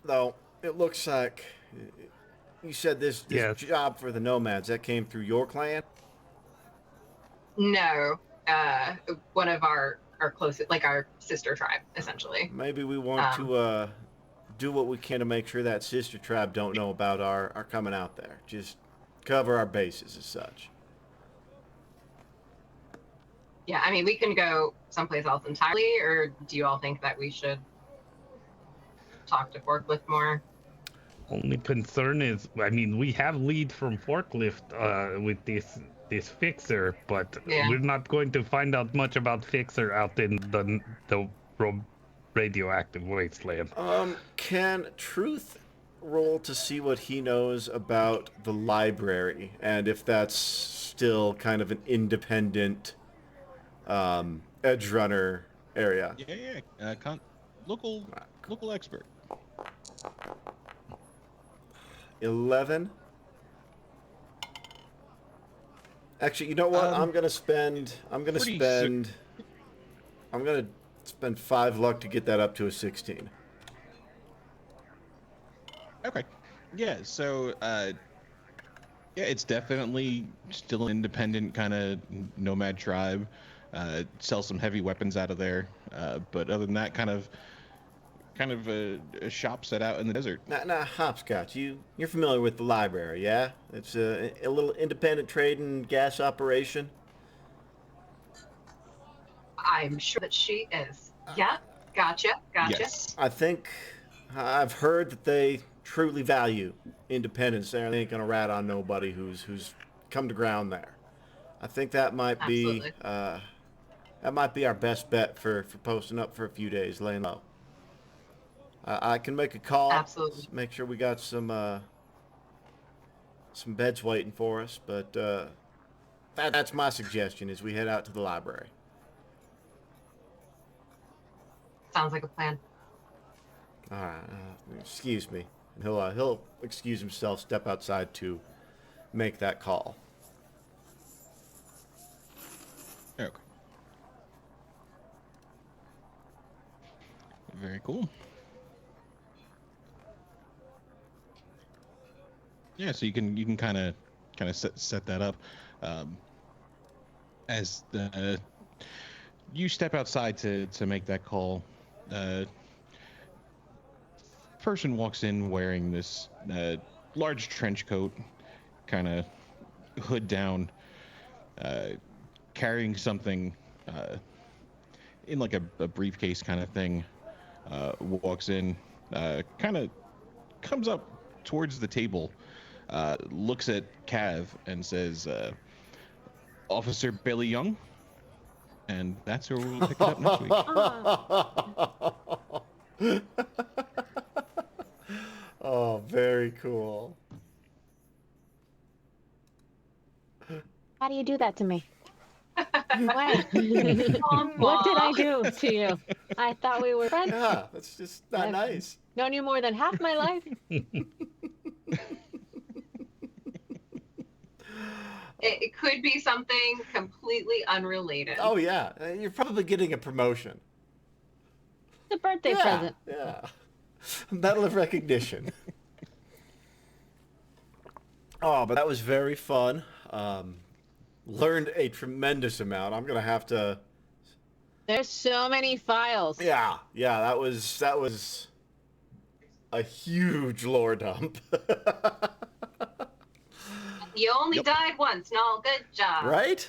S4: Though, it looks like you said this
S1: Yes.
S4: job for the Nomads, that came through your clan?
S3: No, one of our closest, like our sister tribe, essentially.
S4: Maybe we want to do what we can to make sure that sister tribe don't know about our coming out there. Just cover our bases as such.
S3: Yeah, I mean, we can go someplace else entirely, or do you all think that we should talk to Forklift more?
S1: Only concern is, I mean, we have lead from Forklift with this Fixer, but
S3: Yeah.
S1: we're not going to find out much about Fixer out in the radioactive wasteland.
S4: Can Truth roll to see what he knows about the library, and if that's still kind of an independent edge runner area?
S6: Yeah. Local expert.
S4: 11. Actually, you know what? I'm gonna spend 5 luck to get that up to a 16.
S6: Okay. Yeah. So, it's definitely still an independent kind of nomad tribe. Sell some heavy weapons out of there, but other than that, kind of a shop set out in the desert.
S4: Now, Hopscotch, you're familiar with the library, yeah? It's a little independent trade and gas operation.
S3: I'm sure that she is. Yeah, gotcha.
S6: Yes.
S4: I think I've heard that they truly value independence. They ain't gonna rat on nobody who's come to ground there. I think that might
S3: Absolutely.
S4: be our best bet for posting up for a few days, laying low. I can make a call.
S3: Absolutely.
S4: Make sure we got some beds waiting for us. But that's my suggestion: is we head out to the library.
S3: Sounds like a plan.
S4: All right. Excuse me. And he'll excuse himself, step outside to make that call.
S6: Okay. Very cool. Yeah, so you can kind of set that up. As you step outside to make that call, person walks in wearing this large trench coat, kind of hood down, carrying something in like a briefcase kind of thing. Walks in, kind of comes up towards the table, looks at Cav and says, Officer Billy Young, and that's where we'll pick it up next week.
S4: Oh, very cool.
S2: How do you do that to me? Why? What did I do to you? I thought we were friends.
S4: Yeah, that's just not nice.
S2: Known you more than half my life.
S3: It could be something completely unrelated.
S4: Oh, yeah. You're probably getting a promotion.
S2: It's a birthday present.
S4: Yeah. Medal of recognition. Oh, but that was very fun. Learned a tremendous amount. I'm going to have to...
S2: There's so many files.
S4: Yeah, that was a huge lore dump.
S3: You only died once, Null. Good job.
S4: Right?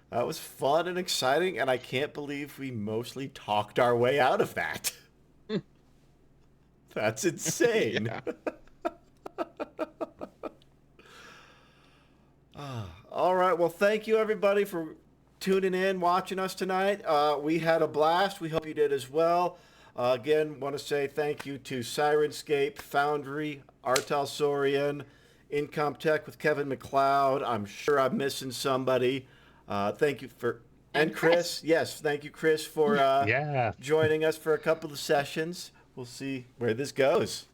S4: That was fun and exciting, and I can't believe we mostly talked our way out of that. That's insane. All right, well, thank you, everybody, for tuning in, watching us tonight. We had a blast. We hope you did as well. Again, want to say thank you to Sirenscape, Foundry, Talsorian, Incom Tech with Kevin MacLeod. I'm sure I'm missing somebody. Thank you for... And Chris. Yes, thank you, Chris, for joining us for a couple of sessions. We'll see where this goes.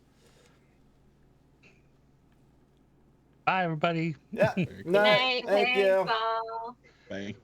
S1: Bye, everybody.
S4: Yeah.
S3: Night.
S4: Thank you.
S3: Thanks, all.
S6: Bye.